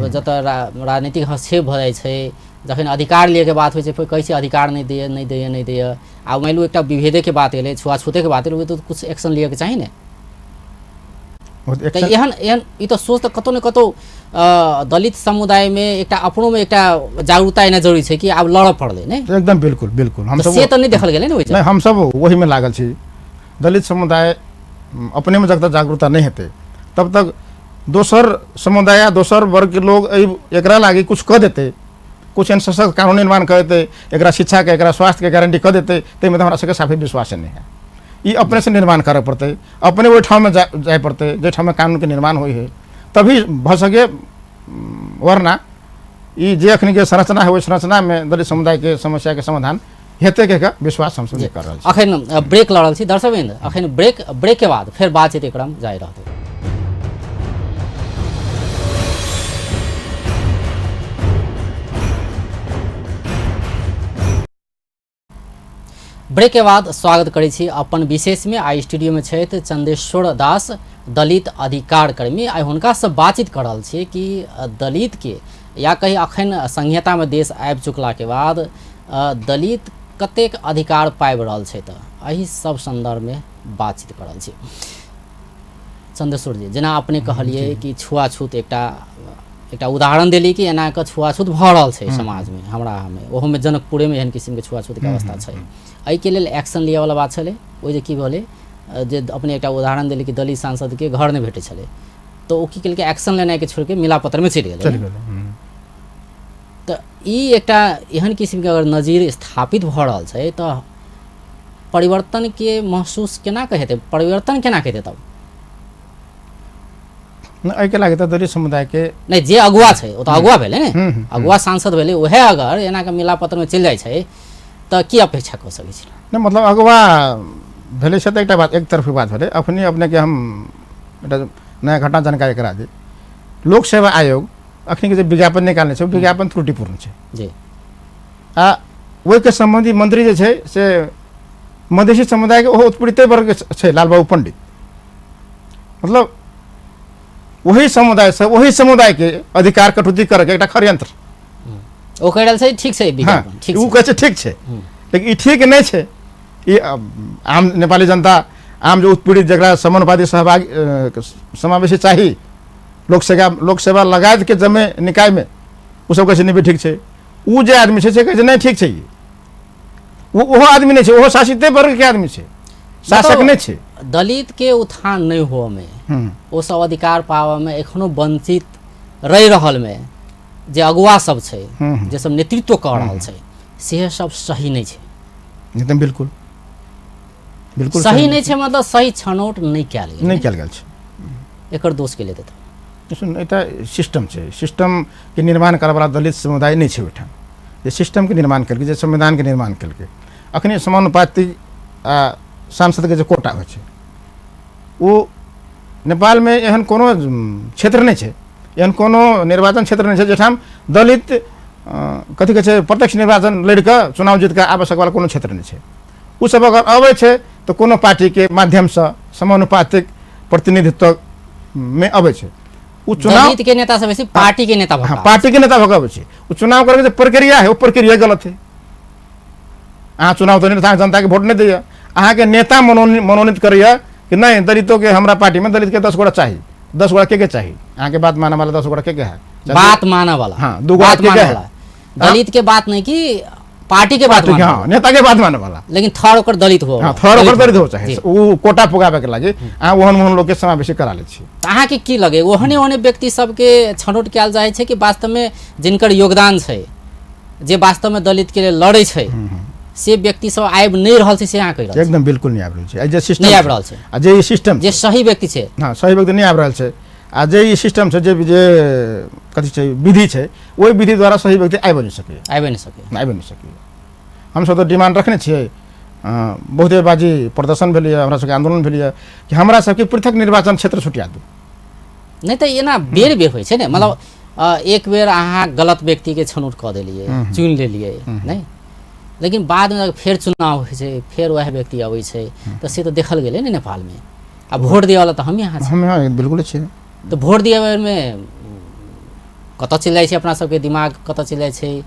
जत राजनीतिक हस्तक्षेप भऽ जाइ छै, जखन अधिकार लिए के बात होइ छै, कहै छै अधिकार नहीं दिए, नहीं दिए, नहीं दिए। आ मान लू एकटा विभेदे के बात एलै, छुआछूते के बात एलै, तो कुछ एक्शन लिए के चाही ने। तो एहन एहन ई तो सोच तो कतौ न कतौ दलित समुदाय में एकटा अपनो में एकटा जागरूकता एना जरूरी छै कि आब लड़ पड़ले ने। एकदम बिल्कुल बिल्कुल। हम सब से तो नहीं देखल गेलै ने। नहीं, हम सब वही में लागल छी। दलित समुदाय अपने में जब तक जागरूकता नहीं हेतै, तब तक दोसर समुदाय या दोसर वर्ग के लोग एकरा लागी कुछ कह देते, कुछ एहन सशक्त कानून निर्माण कर देते, एकरा शिक्षा के, एकरा स्वास्थ्य के गारंटी कह देते, ताहिमे तो हमरा सबके साफे विश्वास नहीं है। ये अपने से निर्माण करे पड़ते, अपने वही ठाव में जाए पड़ते, जे ठाव में कानून के निर्माण हुई है, तभी भ सके। वरना ये जे अखनी के संरचना है, वही संरचना में दलित समुदाय के समस्या के समाधान हेतै के विश्वास हम सब नहीं कर रहल छी। अखन ब्रेक लड़ल छी दर्शकवृंद, अखन ब्रेक के बाद फिर बातचीत एकरा में जारी रहतै। ब्रेक के बाद स्वागत करै छी अपन विशेष में। आई स्टूडियो में छथि चंदेश्वर दास, दलित अधिकार कर्मी। आई हुनका से बातचीत कर रहल छी कि दलित के या कहीं अखन संहिता में देश आबि चुकला के बाद दलित कतेक अधिकार पाबि रहल छै, तऽ एहि सब संदर्भ में बातचीत कर रहल छी। चंदेश्वर जी, जेना अपने कहलिए कि छुआछूत एकटा उदाहरण देली कि एना के छुआछूत भऽ रहल छै समाज में, हमरा में, ओहो में जनकपुरे में एहन किस्म के छुआछूत के अवस्था छै। एहि के लेल एक्शन लिया वाला बात छलै। ओहि जे की भेलै, जे अपने एकटा उदाहरण देली कि दलित सांसद के घर नहीं भेटै छलै, तो ओ की केलकै, एक्शन लेनाइ के छोड़ के मिलापत्र में चलि गेलै। तो ई एकटा एहन किस्म के अगर नजीर स्थापित भऽ रहल छै, तो परिवर्तन के महसूस केना के हेतै, परिवर्तन केना के हेतै? तब एहि के लागे तऽ दलित समुदाय के नहीं, जे अगुआ छै ओ तऽ अगुआ भेलै ने, अगुआ सांसद भेलै, ओहे अगर एना के मिलापत्र में चलि जाइ छै तऽ की अपेक्षा कऽ सकै छी? नहीं, मतलब अगुआ भेलै से तऽ एकटा बात, एक तरफी बात भेलै। अपने के हम एकटा नया घटना जानकारी करा दी। लोक सेवा आयोग अखनी के जे विज्ञापन निकालने छै, विज्ञापन त्रुटिपूर्ण छै जी। आ ओहि के संबंधी मंत्री जे छै से मधेसी समुदाय के ओहो उत्पीड़ित वर्ग के छै, लालबाबू पंडित। मतलब वही समुदाय के अधिकार कटौती करे के एकटा षड्यंत्र ओ कह रहल छै। ठीक छै विज्ञापन, ठीक छै, ओ कहै छै ठीक छै, लेकिन ई ठीक नहीं छै। ई आम नेपाली जनता आम जो उत्पीड़ित जगह समानुपाती समावेशी चाहिए लोक सेवा लगायत के जमे निकाय में उ सब कैसे नहीं भी ठीक है। उ जे आदमी है से कैसे नहीं ठीक है, वो आदमी नहीं है, वो शासित वर्ग के आदमी है, शासक नहीं है। दलित के उत्थान नहीं हो में वो सब अधिकार पावा में एखनो वंचित रह रहल में जे अगुआ सब छै जे सब नेतृत्व कर रहल छै से सब सही नहीं है। एकदम बिल्कुल बिल्कुल सही नहीं है, मतलब सही छनौट नहीं कयल गेल, नहीं कयल गेल छै। एकर दोष के लेते सुन एटा सिस्टम छै, सिस्टम के निर्माण करे वाला दलित समुदाय नहीं छै ओहिठाम, जे सिस्टम के निर्माण केलकै, जे संविधान के निर्माण केलकै। अखनी समानुपाती सांसद के जे कोटा होइ छै वो नेपाल में एहन कोनो क्षेत्र नहीं है, एहन कोनो निर्वाचन क्षेत्र नहीं है जठाम दलित कथी कहै छै प्रत्यक्ष निर्वाचन लड़ के चुनाव जीत के आबे वाला कोनो क्षेत्र नहीं है। उ सब अगर अबै छै तो कोनो पार्टी के माध्यम से समानुपातिक प्रतिनिधित्व में अबै छै। उ चुनाव दलित के नेता से बेसी पार्टी के नेता भऽ पार्टी के नेता भऽ अबै छै। उ चुनाव करे के प्रक्रिया है, वो प्रक्रिया गलत है। अहाँ चुनाव तो नहीं, जनता के वोट नहीं दैया, अहाँ के नेता मनोनीत करैया कि नहीं दलितों के हमरा पार्टी में दलित के 10 गोड़ा चाहिए। 10 गोड़ा के चाहिए? अहाँ के बात माने वाला 10 गोड़ा के है? बात माने वाला, हाँ 2 गोड़ा के है? दलित के बात नहीं कि पार्टी के बात माने, हाँ नेता के बात माने वाला, लेकिन थर्ड ओकर दलित हो, हाँ थर्ड ओकर दलित हो चाहे वो कोटा पुगाबे के लागे अहाँ ओहन लोग के समावेशी करा ले छी। अहाँ के की लगे ओहने ओहने व्यक्ति सबके छनौट कयल जाइ छै कि वास्तव में जिनकर योगदान छै, जे वास्तव में दलित के लिए लड़ै छै से व्यक्ति सब आबि नहीं रहल छै, से अहाँ कहि रहल छी? एकदम बिल्कुल नहीं आबि रहल छै। जे सिस्टम नहीं आबि रहल छै, आ जे सिस्टम जे सही व्यक्ति छै, हाँ सही व्यक्ति नहीं आबि रहल छै। आ जे सिस्टम छै, जे कथी छै विधि छै, ओहि विधि द्वारा सही व्यक्ति आबि नहीं सके। हम सब तो डिमांड रखने छियै, बहुते बाजी प्रदर्शन भेलै, हमरा सबके आंदोलन भेलै कि हमरा सबके पृथक निर्वाचन क्षेत्र छुटिया दू। नहीं तो एना बेर बेर होइ छै ने, मतलब एक बेर अहाँ गलत व्यक्ति के छनौट कऽ देलियै, चुनि लेलियै नहीं, लेकिन बाद में फेर चुनाव होइ छै, फेर वह व्यक्ति अबै छै, तो से तो देखल गेलै ने नेपाल में। अब वोट दिए वाला तो हम यहाँ बिल्कुल छियै, तो वोट दिए में कतऽ चलि जाइ छै अपना सबके दिमाग, कतऽ चलि जाइ छै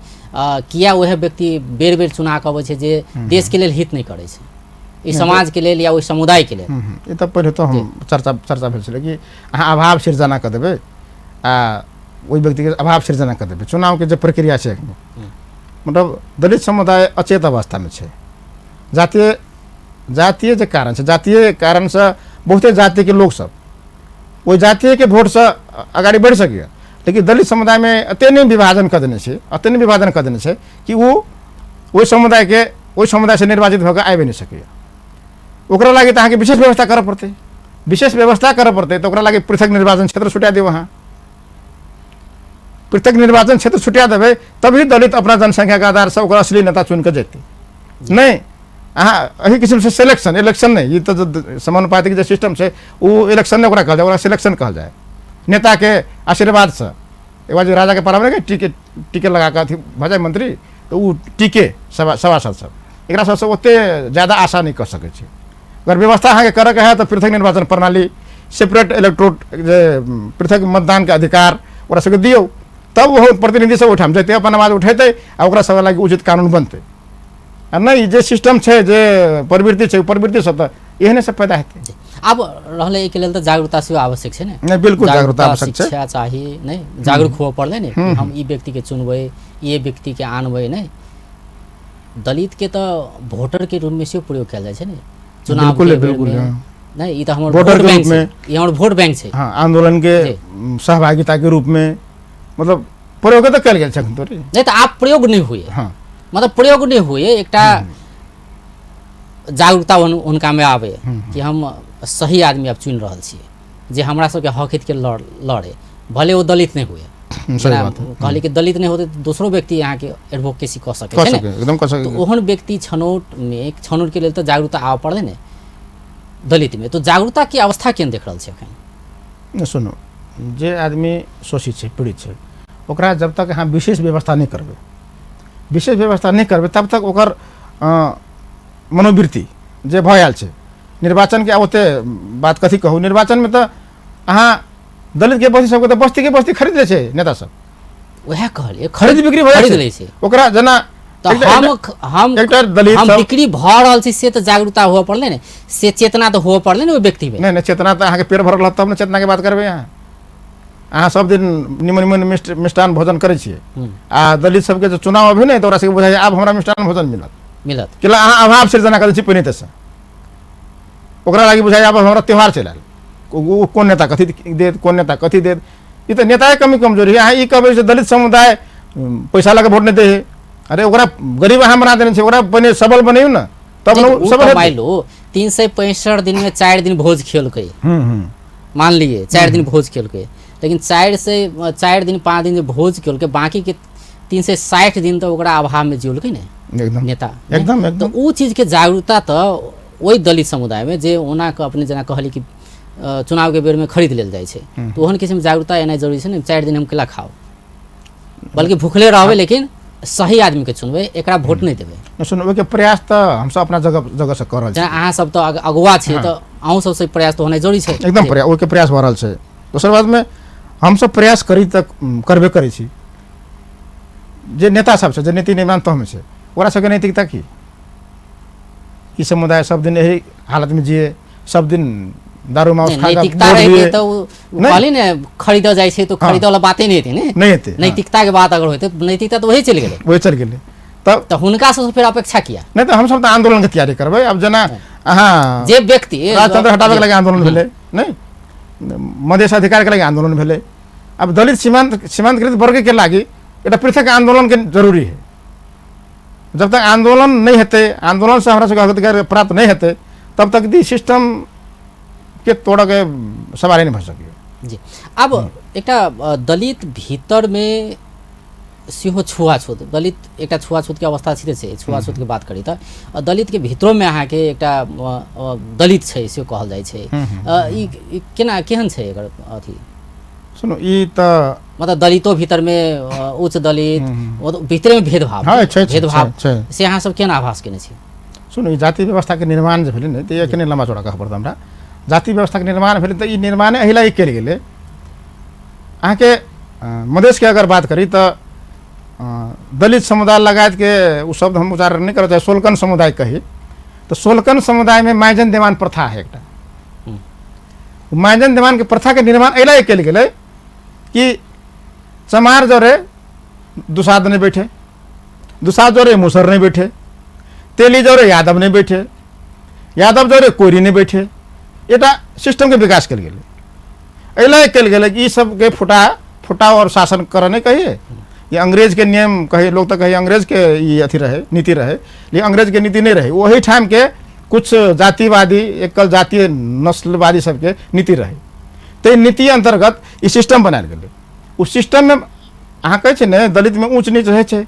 किया वह व्यक्ति बेर बेर चुना कऽ अबै छै जे देश के लेल हित नहीं करै छै, ई समाज के लेल या ओहि समुदाय के लेल। ई तऽ पहिले तो हम चर्चा भेल छलै कि अहाँ अभाव सिर्जना कऽ देबै आ ओहि व्यक्ति के अभाव सिर्जना कऽ देबै। चुनाव के जे प्रक्रिया छै मतलब दलित समुदाय अचेत अवस्था में छै। जातीय जे कारण छै, जातीय कारण से बहुते जाति के लोग सब ओहि जातीय के वोट से आगाड़ी बढ़ि सकैया, लेकिन दलित समुदाय में एते नहीं विभाजन कर देने छै कि वो ओहि समुदाय से निर्वाचित भऽ कऽ आबि नहीं सकैया। ओकरा लागी तऽ अहाँके विशेष व्यवस्था करऽ पड़तै, तऽ ओकरा लागी पृथक निर्वाचन क्षेत्र छुटा दियौ। अहाँ पृथक निर्वाचन क्षेत्र छुटा देबै तभी दलित अपना जनसंख्या के आधार से ओकरा असली नेता चुन के जेतै। नहीं अहाँ एही किस्म से इलेक्शन नहीं, ये तो समानुपातिक जे सिस्टम छै वो इलेक्शन नहीं ओकरा कहल जाए, ओकरा सिलेक्शन कहल जाए। नेता के आशीर्वाद से एक बार राजा के परामर्श के टिके लगा के अथी भऽ जाए मंत्री, तो वो टिके सभासद सब एकरा सबसे ओते ज्यादा आशा नहीं कर सकै छै। अगर व्यवस्था अहाँ के करे के है तो पृथक निर्वाचन प्रणाली, सेपरेट इलेक्टोरेट, पृथक मतदान के अधिकार ओकरा सबके दियौ, तब वो प्रतिनिधि सब उठाम जेतै, अपन आवाज उठेतै आ ओकरा सब लागि उचित कानून बनतै। आ नहीं जे सिस्टम छै, जे प्रवृत्ति छै, प्रवृत्ति सब तऽ एहने सब पैदा हेतै। अब रहले एके लेल तऽ जागरूकता सेहो आवश्यक छै ने। नहीं बिल्कुल जागरूकता आवश्यक छै, शिक्षा चाहिए नहीं, जागरूक हुअ पड़लै ने कि हम ई व्यक्ति के चुनबै, ये व्यक्ति के आनबै नहीं। दलित के तऽ वोटर के रूप में सेहो प्रयोग कयल जाइ छै ने चुनाव के बिल्कुल नहीं, ई तऽ हमर वोटर वोट के बैंक रूप में, छै, ई हमर वोट बैंक छै। हाँ आंदोलन के सहभागिता के रूप में मतलब प्रयोग तऽ कयल गेल छै। नहीं तो आप प्रयोग नहीं हुए, हाँ मतलब प्रयोग नहीं हुए, एकटा जागरूकता उनका में आवे कि हम सही आदमी अब चुन रहल छियै जे हमरा सबके हक हित के लड़े, भले वो दलित नहीं हुए। कहली कि दलित नहीं होते तो दूसरो व्यक्ति यहाँ के एडवोकेसी कऽ सकै छै ने, एकदम कऽ सकै। तो ओहन व्यक्ति छनौट के लेल तो जागरूकता आबऽ पड़लै ने दलित में। तो जागरूकता की अवस्था केहन देख रहल छै एखन? सुनो, जे आदमी शोषित छै, पीड़ित छै, ओकरा जब तक अहाँ विशेष व्यवस्था नहीं करबै तब तक ओकर मनोवृत्ति जे भऽ आयल छै निर्वाचन के ओते बात कथी कहू। निर्वाचन में तो अहाँ दलित के बस्ती सबके तो बस्ती खरीद लै छै नेता सब, वएह कहलिए खरीद बिक्री भऽ जाइ छै। ओकरा जेना तो हम एकटा दलित हम सब बिक्री भ रहल छी से तो जागरूकता हुआ पड़ले ने, से चेतना तो हुआ पड़ले ने ओइ व्यक्ति में। नहीं चेतना तो अहाँ के पेट भरल रहत तब ने चेतना के बात करबै। अहाँ सब दिन निमन निमन मिष्टान भोजन करै छियै आ दलित सबके जो चुनाव अभी नहीं तो ओकरा सबके बुझाइ आब हमरा मिष्टान भोजन मिलत किला अहाँ अभाव सृजना करै छी पहिने तसँ ओकरा लागि बुझाइ आब हमरा त्योहार चलल कोन नेता कथी देत कोन नेता कथी देत। ई तो नेता के कमी कमजोरी है। अहाँ ई कहबै जे दलित समुदाय पैसा लगा वोट नहीं दे है, अरे ओकरा गरीब अहाँ बना देने छै, ओकरा बने सबल बनैयौ न तब न सबल मान लो 365 दिन में 4 दिन भोज खेलकै, मान लिए 4 दिन भोज खेलकै, लेकिन 4 दिन 5 दिन भोज खेलकै, बाकी के 360 दिन तो ओकरा अभाव में जियलकै ने एकदम नेता एकदम तो उ चीज के जागरूकता तो वही दलित समुदाय में जे ओना के अपने जना कहली कि चुनाव के बेर में खरीद लेल जाइ छै, तो ओहन किस्म जागरूकता एना जरूरी छै ने। 4 दिन हम केला खाओ, बल्कि भूखले रहबै लेकिन सही आदमी के चुनबै, एकरा वोट नहीं देबै। सुनबै के प्रयास तो हम सब अपना जगह से कर रहल छी। अहाँ सब तो अगुआ छियै तो अहूँ सब से प्रयास तो होना जरूरी छै। एकदम प्रयास ओके प्रयास भ रहल छै। दोसर बात में हम सब प्रयास करी तक करबे करै छी। जे नेता सब छै जे नीति निर्माण तह में छै ओकरा सबके नैतिकता की ई समुदाय सब दिन यही हालत में जिए, सब दिन दारू मांस खा नैतिकता रहे तो कहली ने खरीद जाय छै तो खरीद वाला बातें नहीं हेतै ने, नहीं हेतै। नैतिकता के बात अगर होते नैतिकता तो वही चल गेलै, वही चल गेलै तब तो हुनका से फिर अपेक्षा किया नहीं तो हम सब तो आंदोलन के तैयारी करबै। अब जना अहाँ जे व्यक्ति राजतंत्र हटावे के लागि आंदोलन भेलै, नहीं मधेश अधिकार के लागि आंदोलन भेलै। अब दलित सीमांतकृत वर्ग के लागि एटा पृथक आंदोलन के जरूरी है। जब तक आंदोलन नहीं हेतै, आंदोलन से हमरा सबके अधिकार प्राप्त नहीं हेतै, तब तक दी सिस्टम के तोड़ के सवारी नहीं भऽ सकै जी। अब एकटा दलित भीतर में सेहो छुआछूत, दलित एकटा छुआछूत के अवस्था छै, छुआछूत के बात करी त दलित के भीतरो में अहाँ के एकटा दलित छै से कहल जाइ छै। ई केना केहन छै एकर अथी? सुनो ई त मतलब दलितों भीतर में उच्च दलित भीतर में भेदभाव से अहाँ सब केना आभास केने छी? सुनो ई जाति व्यवस्था के निर्माण जे भेलै ने त एक ने लम्बा चौड़ा कहब पड़त हमरा। जाति व्यवस्था के निर्माण भेलै त ई निर्माण एहिला ही कयल गेलै। अहाँ के मधेश के अगर बात करी त दलित समुदाय लगायत के उ शब्द हम उच्चारण नहीं करते, सोलकन समुदाय कही तो सोलकन समुदाय में माइजन देवान प्रथा है एकटा। माइजन देवान के प्रथा के निर्माण एहिला ही कयल गेलै कि चमार जोरे दुसाध नहीं बैठे, दुसाध जोरे मुसर नहीं बैठे, तेली जोरे यादव नहीं बैठे, यादव जोरे कोरी नहीं बैठे। एटा सिस्टम के विकास कल गेलै, एहिला कल गेलै कि ई सब के फुटा और शासन कर नहीं कहिए, ये अंग्रेज के नियम कहे, लोग तो कहे अंग्रेज के ये अथी रहे नीति रहे, लेकिन अंग्रेज के नीति नहीं रहे। वही टाइम के कुछ जातिवादी एकल जातीय नस्लवादी सबके नीति रहे। तो नीति अंतर्गत ई सिस्टम बनायल गेलै। उस सिस्टम में अहाँ कहै छै ने दलित में ऊँच नीच रहै छै।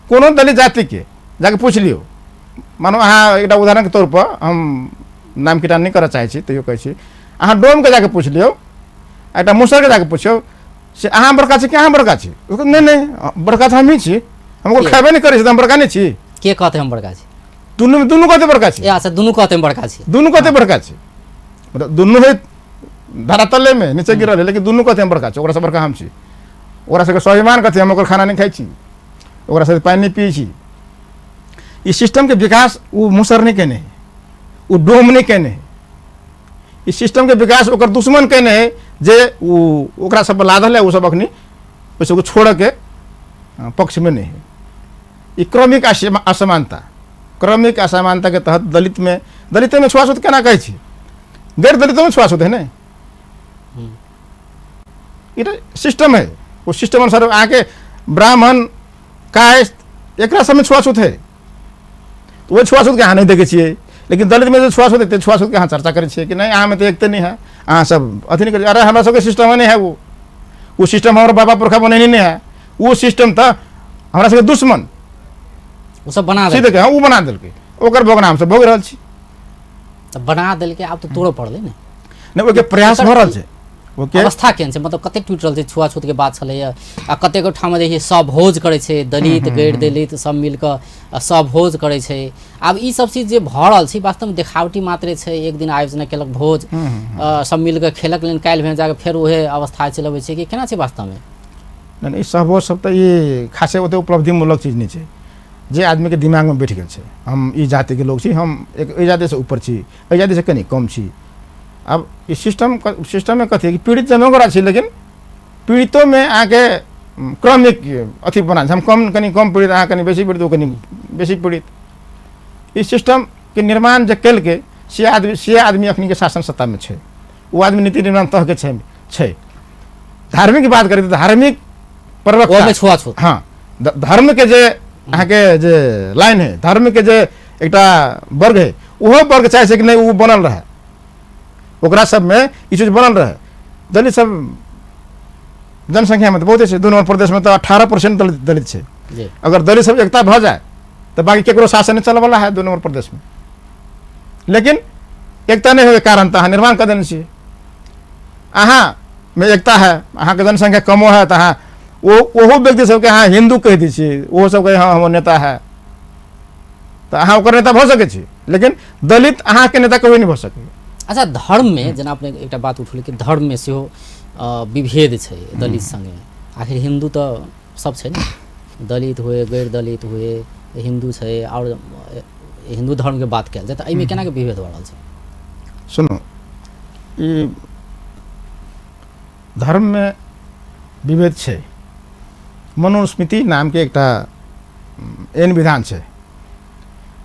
कोनो दलित जाति के जाके पूछ लियो, मानो अहाँ एक उदाहरण के तौर पर हम नाम किटान नहीं करऽ चाहे छी तैयो कहै छी, अहाँ डोम के जाके पूछ लियो, एक मुसर के जाके पूछियो से अहाँ बड़का छी कि अहाँ बड़का छी? नहीं बड़का तो हम ही छी, हमको खेबे नहीं करे हम बड़का नहीं छी। के कहते हम बड़का छी? दुनू कहते बड़का छी। अच्छा दुनू कहते हम बड़का छी, दुनू कहते बड़का छी, मतलब दुनू है धारा तले में नीचे गिरल है, लेकिन दुनू कहते हम बड़का छी। ओकरा से बड़का हम छी, ओकरा सबके स्वाभिमान कहते हम ओकर खाना नहीं खाई छी, ओकरा से पानी नहीं पियै छी। ई सिस्टम के विकास वो मुसर नहीं केने, वो डोम नहीं केने, इस सिस्टम के विकास ओकर दुश्मन केने है जे ओकरा सब लादल है, वो सब अखनी वैसे को छोड़ के पक्ष में नहीं है। ये क्रमिक असमानता, क्रमिक असमानता के तहत दलित में छुआछूत केना कहै छी? गैर दलितों में छुआछूत है ना, ये सिस्टम है। वो सिस्टम अनुसार आके ब्राह्मण कायस्थ एकरा सब में छुआछूत है, तो वो छुआछूत के अहाँ नहीं देखे छियै। लेकिन दलित में जो छुआछूत है छुआछूत के अहाँ चर्चा करे छियै कि नहीं अहाँ में तो एक नहीं है, अहाँ सब अथी नहीं करे। अरे हमारा सबके सिस्टम नहीं है, वो सिस्टम हमारा बाबा पुरखा बने नहीं है, वो सिस्टम था हमारा सबके दुश्मन वो सब बना सीधे के वो बना देलकै, ओकर भोगना हम सब भोग रहल छी। तो बना देलकै, आब तो तोड़ो पड़लै ने। नहीं ओके प्रयास भ रहल छै। ओके अवस्था केहन छै? मतलब कते टूटल छै? छुआछूत के बात छलै आ कतेको ठाम में देखिए सब भोज करे छै, दलित गैर दलित सब मिलकर सब भोज करे छै। आब ई सब चीज जे भऽ रहल छै वास्तव में देखावटी मात्रे छै। एक दिन आयोजना केलक भोज, सब मिलकर खेलक, लेकिन काल्हि भेन जाके फेर उहे अवस्था चलबै छै कि केना छै वास्तव में? नहीं सब तो ये खासे ओते उपलब्धि मूलक चीज नहीं छै। जे आदमी के दिमाग में बैठ गेल छै हम ई जाति के लोग छी, हम एक एहि जाति से ऊपर छी, एहि जाति से कनी कम छी। अब ई सिस्टम में कथी है कि पीड़ित जमे करा छी, लेकिन पीड़ितों में आके क्रमिक अथी बना हम कनी कम पीड़ित, अहाँ कनी बेसी पीड़ित, वो कनी बेसी पीड़ित। इस सिस्टम के निर्माण जे कल के से आदमी अखनी के शासन सत्ता में छै, वो आदमी नीति निर्माण तह के छै। धार्मिक की बात करें तो धार्मिक प्रवक्ता, हाँ, धर्म के जे अहाँ के जे लाइन है, धर्म के जे एकटा वर्ग है, वो वर्ग चाहे छै कि नहीं वो बनल रहे, ओकरा सब में ई चीज बनल रहे। दलित सब जनसंख्या में तो बहुते छै, 2 नंबर प्रदेश में तो 18% दलित छै। अगर दलित सब एकता भ जाए तो बाकी केकरो शासन नहीं चले वाला है 2 नंबर प्रदेश में। लेकिन एकता नहीं होने के कारण तो निर्माण कर देने चाहिए। अहाँ में एकता है, अहाँ के जनसंख्या कमो है तो अहाँ वो व्यक्ति सबके अहाँ हिंदू कह दी छी, वो सब कहे हाँ हम नेता है, तो अहाँ ओकर नेता भ सके छी, लेकिन दलित अहाँ के नेता कभी नहीं भ सके। अच्छा, धर्म में जेना अपने एकटा बात उठौली कि धर्म में सेहो विभेद छै दलित संगे। आखिर हिंदू तो सब छै ने, दलित हुए गैर दलित हुए, हिंदू छै, और हिंदू धर्म के बात कयल जाए तो एहिमे केना के विभेद भ रहल छै? सुनो, ई धर्म में विभेद छै। मनुस्मृति नाम के एकटा एहन विधान छै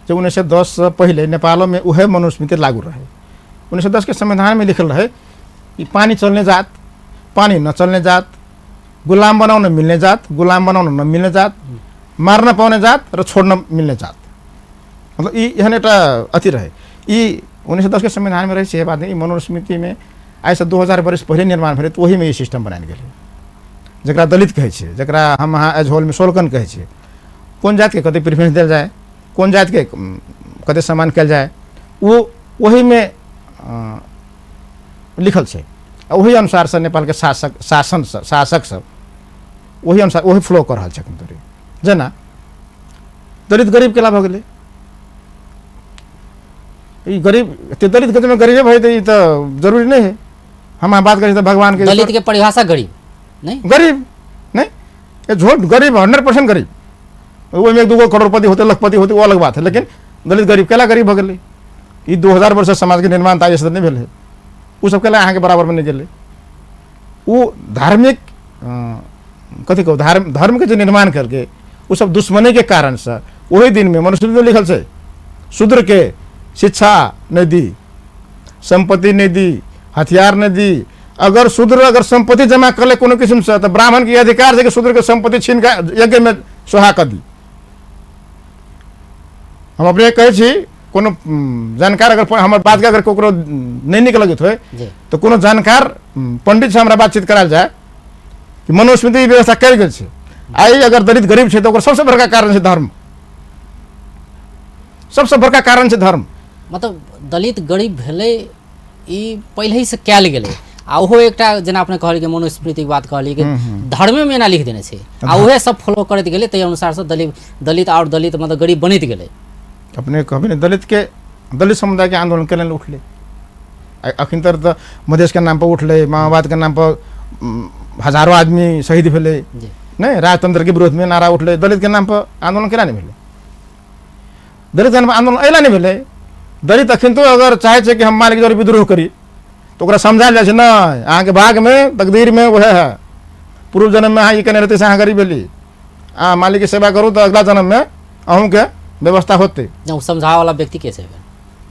जो 1910 से पहले नेपालों में उहे मनुस्मृति लागू रहे। 1910 के संविधान में लिखल रहे कि पानी चलने जात, पानी न चलने जात, गुलाम बनाउन मिल्ने जात, गुलाम बनाउन न मिल्ने जात, मार्न पाउने जात र छोड्न मिल्ने जात। मतलब ई एहन एउटा अथी रहे। ई 1910 के संविधान में रहे से बात नहीं, मनुस्मृति में आज से 2000 वर्ष पहले निर्माण भेलै, तो वही में ये सिस्टम बनायल गेलै। जकरा दलित कहै छै, जकरा हम अहाँ एज होल में सोलकन कहै छै, कोन जात के कते प्रेफरेंस देल जाए, कोन जात के कते सम्मान कयल जाए, वो वही में लिखल छै। वही अनुसार से नेपाल के शासक सब वही अनुसार वही फ्लो कर रहल छथिन। जेना दलित गरीब केला भ गेलै, ई गरीब दलित के में गरीबे भई त जरूरी नहीं है। हम बात करें तो भगवान के दलित के परिभाषा गरीब नहीं, गरीब नहीं, ये झूठ, गरीब 100% गरीब। वो में 1-2 करोड़पति होते, लखपति होते, वो अलग बात है, लेकिन दलित गरीब केला गरीब भ गेलै। ई 2000 वर्ष समाज के निर्माण ताजे से नहीं भेल है, वो सब केला अहाँ के बराबर में नहीं गेलै। वो धार्मिक कथी कहू, धर्म के जो निर्माण करके वो सब दुश्मनी के कारण से वही दिन में मनुस्मृति में लिखल छै, शूद्र के शिक्षा नहीं दी, संपत्ति नहीं दी, हथियार नहीं दी। अगर शूद्र अगर संपत्ति जमा कर ले कोनो किस्म से, तो ब्राह्मण के अधिकार है कि शूद्र के संपत्ति छीन के यज्ञ में सोहा कर दी। हम अपने कहे छी, कोनो जानकार अगर हमारे बात के अगर कोकरो नहीं निक लगत हो तो कोनो जानकार पंडित से हमरा बातचीत कराल जाए कि मनुस्मृति व्यवस्था कल गेल छै। आई अगर दलित गरीब छै तो ओकर सबसे बड़का कारण छै धर्म, सबसे बड़का कारण छै धर्म। मतलब दलित गरीब भेलै ई पहले ही से कयल गेलै, आ ओहो एकटा जेना अपने कहलियै कि मनुस्मृति के बात कहलियै कि धर्म में एना लिख देने छै, आ ओहे सब फॉलो करैत गेलै, ताहि अनुसार से दलित और दलित मतलब गरीब बनैत गेलै। अपने कहबे ने दलित समुदाय के आंदोलन के लेल उठले, अखन तक तो मधेश के नाम पर उठले, माओवाद के नाम पर हजारों आदमी शहीद भेले, नहीं राजतंत्र के विरोध में नारा उठले, दलित के नाम पर आंदोलन केला नहीं भेले? दलित के नाम पर आंदोलन एला नहीं भेले? दलित अखन तो अगर चाहे छै कि हम मालिक जरे विद्रोह करी तो ओकरा समझायल जाए छै, नहीं अहाँ के भाग में तकदीर में वह है, पूर्व जन्म में अहाँ ई केने रहते से अहाँ गरीब भेली, अहाँ मालिक के सेवा करू तो अगला जन्म में अहूँ के व्यवस्था होते। समझावे वाला व्यक्ति कैसे है?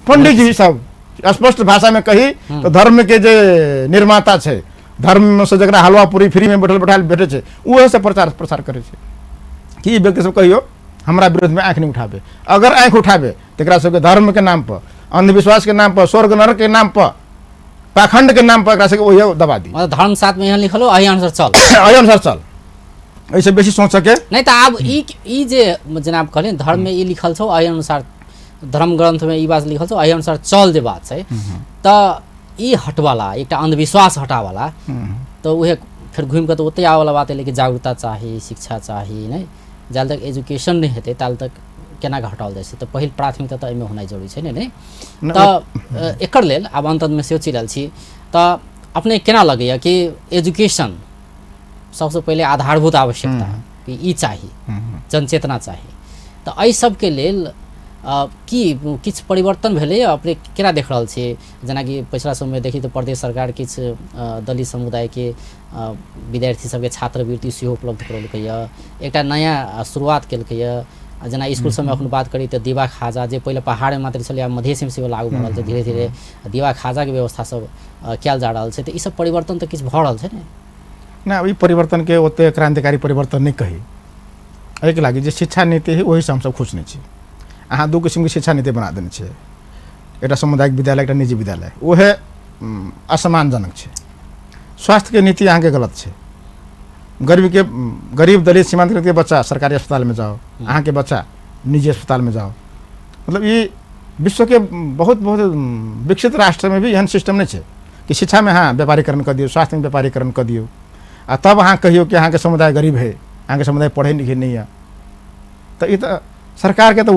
पंडित जी सब स्पष्ट भाषा में कही तो धर्म के जे निर्माता छै, धर्म से जरा हलवा पूरी फ्री में बैठल भेटे छै, उहे से प्रचार करे छै कि व्यक्ति सब कहियो हमरा विरोध में आँख नहीं उठाबे। अगर आँख उठाबे तो सबके धर्म के नाम पर, अंधविश्वास के नाम पर, स्वर्ग नरक के नाम पर, पाखंड के नाम पर वही दबा दी। धर्म साथ में यहाँ लिखल हो, अही अनुसार चल, अही अनुसार चल, ऐसे बेसी सोच सके नहीं। तो आब ई जे जेना आप कहलिए धर्म में ई लिखल छौ, अही अनुसार धर्म ग्रंथ में ई बात लिखल छौ, अही अनुसार चल जे बात छै, तो ई हटवाला एकटा अंधविश्वास हटावाला, तो उहे फिर घूम के तो ओते आवे वाला बात है। लेकिन जागरूकता चाहिए, शिक्षा चाहिए, नहीं जाल तक एजुकेशन नहीं हेतै ताल तक केना के हटाओल जाइ छै। तो पहिल प्राथमिकता तो एहिमे होनाइ जरूरी छै नहीं। तो एकर लेल आब अंत में सेहो चलि छी, तो अपने केना लगैया कि एजुकेशन सबसे पहले आधारभूत आवश्यकता कि ई चाहिए, जनचेतना चाहिए, तऽ एहि सबके लेल की किछु परिवर्तन भेलै अपने केना देख रहल छियै? जेनाकि पछिला समय देखी तऽ प्रदेश सरकार किछु दलित समुदायके विद्यार्थी सबके छात्रवृत्ति सेहो उपलब्ध करौलकैए, एकटा नया शुरुआत केलकैए। जेना स्कूल सबमे अखन बात करी तऽ दीवा खाजा जे पहिले पहाड़मे मात्र छलै, आब मधेशमे सेहो लागू भऽ रहल छै, धीरे धीरे दीवा खाजाके व्यवस्था सब कयल जा रहल छै। तऽ ई सब परिवर्तन तऽ किछु भऽ रहल छै ने? ना, ई परिवर्तनके ओते क्रांतिकारी परिवर्तन नहीं कही। एहिके लागि जे शिक्षा नीति है वही से हमसब खुश नहीं छी। अहाँ दू किस्म के शिक्षा नीति बना देने छै, एकटा सामुदायिक विद्यालय, एकटा निजी विद्यालय, ओहे असम्मानजनक छै। स्वास्थ्य के नीति अहाँके गलत छै। गरीब दलित सीमांत के बच्चा सरकारी अस्पताल में जाओ, अहाँ के बच्चा निजी अस्पताल में जाओ। मतलब ये विश्व के बहुत बहुत विकसित राष्ट्र में भी एहन सिस्टम नहीं है कि शिक्षा में हाँ व्यापारीकरण कर दियो, स्वास्थ्य में व्यापारीकरण कर दियो, आ तब अहाँ कहियो कि अहाँ के समुदाय गरीब है, अहाँ के समुदाय पढ़े लिखे नहीं है। तो ये तो सरकार के तो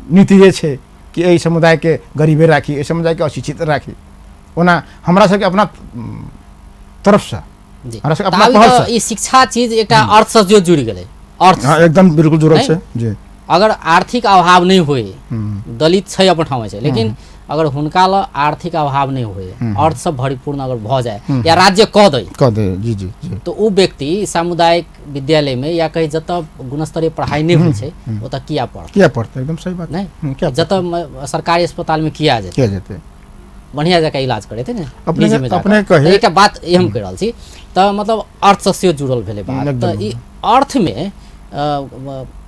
नीति ये है कि एहि समुदाय के गरीबे राखी, एहि समुदाय के अशिक्षित राखी। ओना हमरा सबके अपना तरफ से हमरा सबके अपना पहल से ई शिक्षा चीज एकटा अर्थ से जो जुड़ गेलै। अर्थ एकदम बिल्कुल जुड़ल छै जी। अगर आर्थिक अभाव नहीं होए, दलित छै अपन ठाउँ छै, लेकिन अगर हुनका ल आर्थिक अभाव नहीं होए, अर्थ सब भरिपूर्ण अगर भ जाए या राज्य कह दे जी जी जी, तो उ व्यक्ति सामुदायिक विद्यालय में या कहीं जत गुणस्तरीय पढ़ाई नहीं होइ छै ओत किया पढ़ते, एकदम सही बात नहीं, जत सरकारी अस्पताल में किया जेते बढ़िया जगह इलाज करे थे ना। अपने कहे एकटा बात हम कह रहल छी त मतलब अर्थ से जुड़ल भेले बात। त ई अर्थ में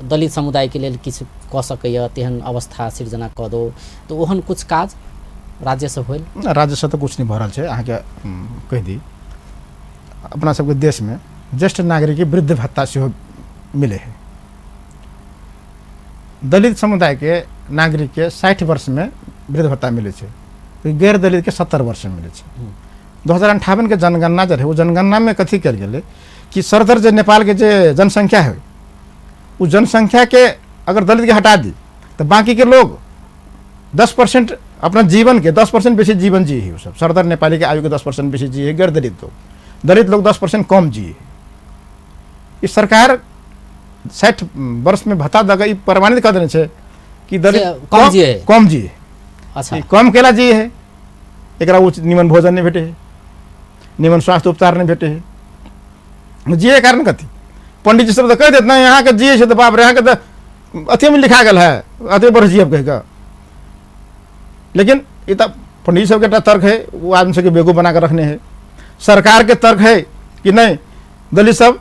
दलित समुदाय के लेल किछु कह सकैया, तेहन अवस्था सृजना कऽ दो, तो ओहन कुछ काज राज्य से होल? राज्य से तो कुछ नहीं भरल छै। अहाँ के कह दी अपना सबके देश में ज्येष्ठ नागरिक के वृद्ध भत्ता सेहो मिले है। दलित समुदाय के नागरिक के 60 वर्ष में वृद्ध भत्ता मिले छै, गैर दलित के 70 वर्ष में मिले छै। 2058 के जनगणना जो है वो जनगणना में कथी कल गए कि सरदर जो नेपाल के जो जनसंख्या है उस जनसंख्या के अगर दलित के हटा दी तो बाकी के लोग 10% अपना जीवन के 10% बेसी जीवन जी है। सब सरदर नेपाली के आयु के 10% बेसी जी है, गैर दलित लोग 10% कम जी है। इस सरकार 60 वर्ष में भत्ता दे प्रमाणित कर देने छै कि दलित कम जी है। अच्छा, कम केला जी है, एक निमन भोजन नहीं भेटे है, निमन स्वास्थ्य उपचार नहीं भेटे है। जिये कारण कथी पंडित जी सब तो कह देते ना यहाँ के जिये तो बाप रे यहाँ के तो अथी में लिखा गया है अति वर्ष जियब कह का। लेकिन ये तो पंडित जी सब के तर्क है, वो आदमी सबके बेवकूफ बना कर रखने है। सरकार के तर्क है कि नहीं दलित सब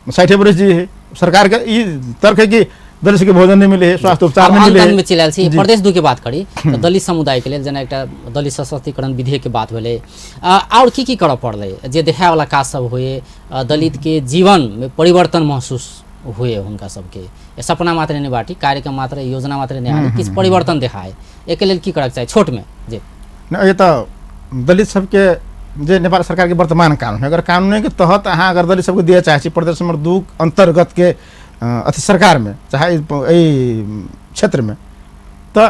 60 वर्ष जी है। सरकार का ये तर्क है कि दलित के भोजन नहीं मिले है, स्वास्थ्य उपचार नहीं मिले है। चिलाल छी प्रदेश 2 के बात करी तो दलित समुदाय के लिए जना एकटा दलित सशक्तिकरण विधेयक के बात भेले, और की करऽ पड़ले जे देखाय वाला काज सब हुए, दलित के जीवन में परिवर्तन महसूस हुए हुनका सबके। सपना मात्र नहीं बाटी, कार्यक्रम मात्र, योजना मात्र नहीं आनी, किस परिवर्तन देखाए एक लेल की करक चाहिए छोट में जी? ना, ये तो दलित सबके जे नेपाल सरकार के वर्तमान कानून है, अगर कानून के तहत अहाँ अगर दलित सबके दिए चाहे प्रदेश नंबर 2 अंतर्गत के अथी सरकार में चाहे क्षेत्र में, तो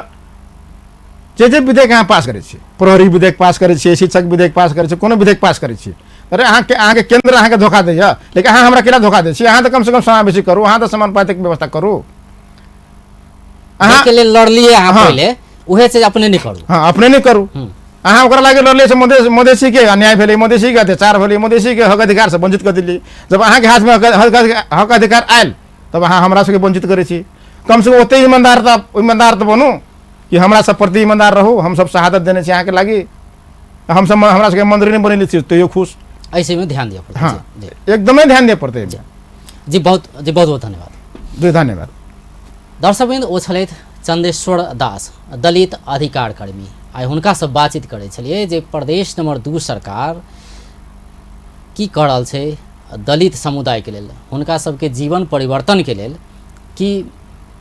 जे विधेयक अहाँ पास करे छी, प्रहरी विधेयक पास करे छी, शिक्षक विधेयक पास करे छी, कोनो विधेयक पास करे छी, अरे अहाँ के केंद्र अहाँ के धोखा दैया, लेकिन अहाँ हमरा केला धोखा दै छी? अहाँ तो कम से कम समावेशी करू, अहाँ तो समानुपातिक व्यवस्था करू। अहाँ के लिए लड़लिए अहाँ पहले उहे से अपने नहीं करू। हाँ, अपने नहीं करू। अहाँ ओकरा लागे लड़ले से मधेसी के अन्याय भेलै, मधेसी के अत्याचार भेलै, मधेसी के हक अधिकार से वंचित कर दिल्ली। जब अहाँ के हाथ में हक अधिकार आयल तब अहाँ हमरा सबके वंचित करे छी। कम से कम ओते ईमानदार तो बनू कि हमरा सब प्रति ईमानदार रहू। हम सब शहादत देने छी अहाँ के लागी, हम सब हमरा सबके मंदिर नहीं बनेली छी तो खुश। ऐसे में ध्यान दिया पड़ता है। हाँ, एकदमै ध्यान दिया पड़ते है जी। बहुत धन्यवाद जी, धन्यवाद। दर्शकवृन्द, ओ छलथि चंदेश्वर दास, दलित अधिकार कर्मी। आइ हुनका से बातचीत करे छलिए जे प्रदेश नंबर 2 सरकार की कऽ रहल छै दलित समुदाय के लेल, हुनका सबके जीवन परिवर्तन के लेल की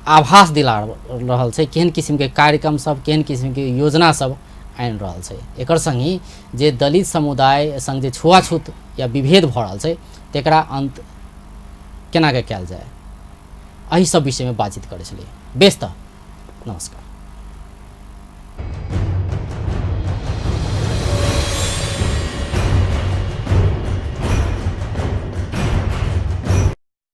आभास दिला रहल छै, केहन किस्म के कार्यक्रम सब, केहन किस्म के योजना सब आनि रहल छै। एकर संगी जे दलित समुदाय संग जे छुआछूत या विभेद भऽ रहल छै तेकरा अंत केना के कयल जाय, एहि सब विषय में बातचीत करे छलिए। बेस त नमस्कार।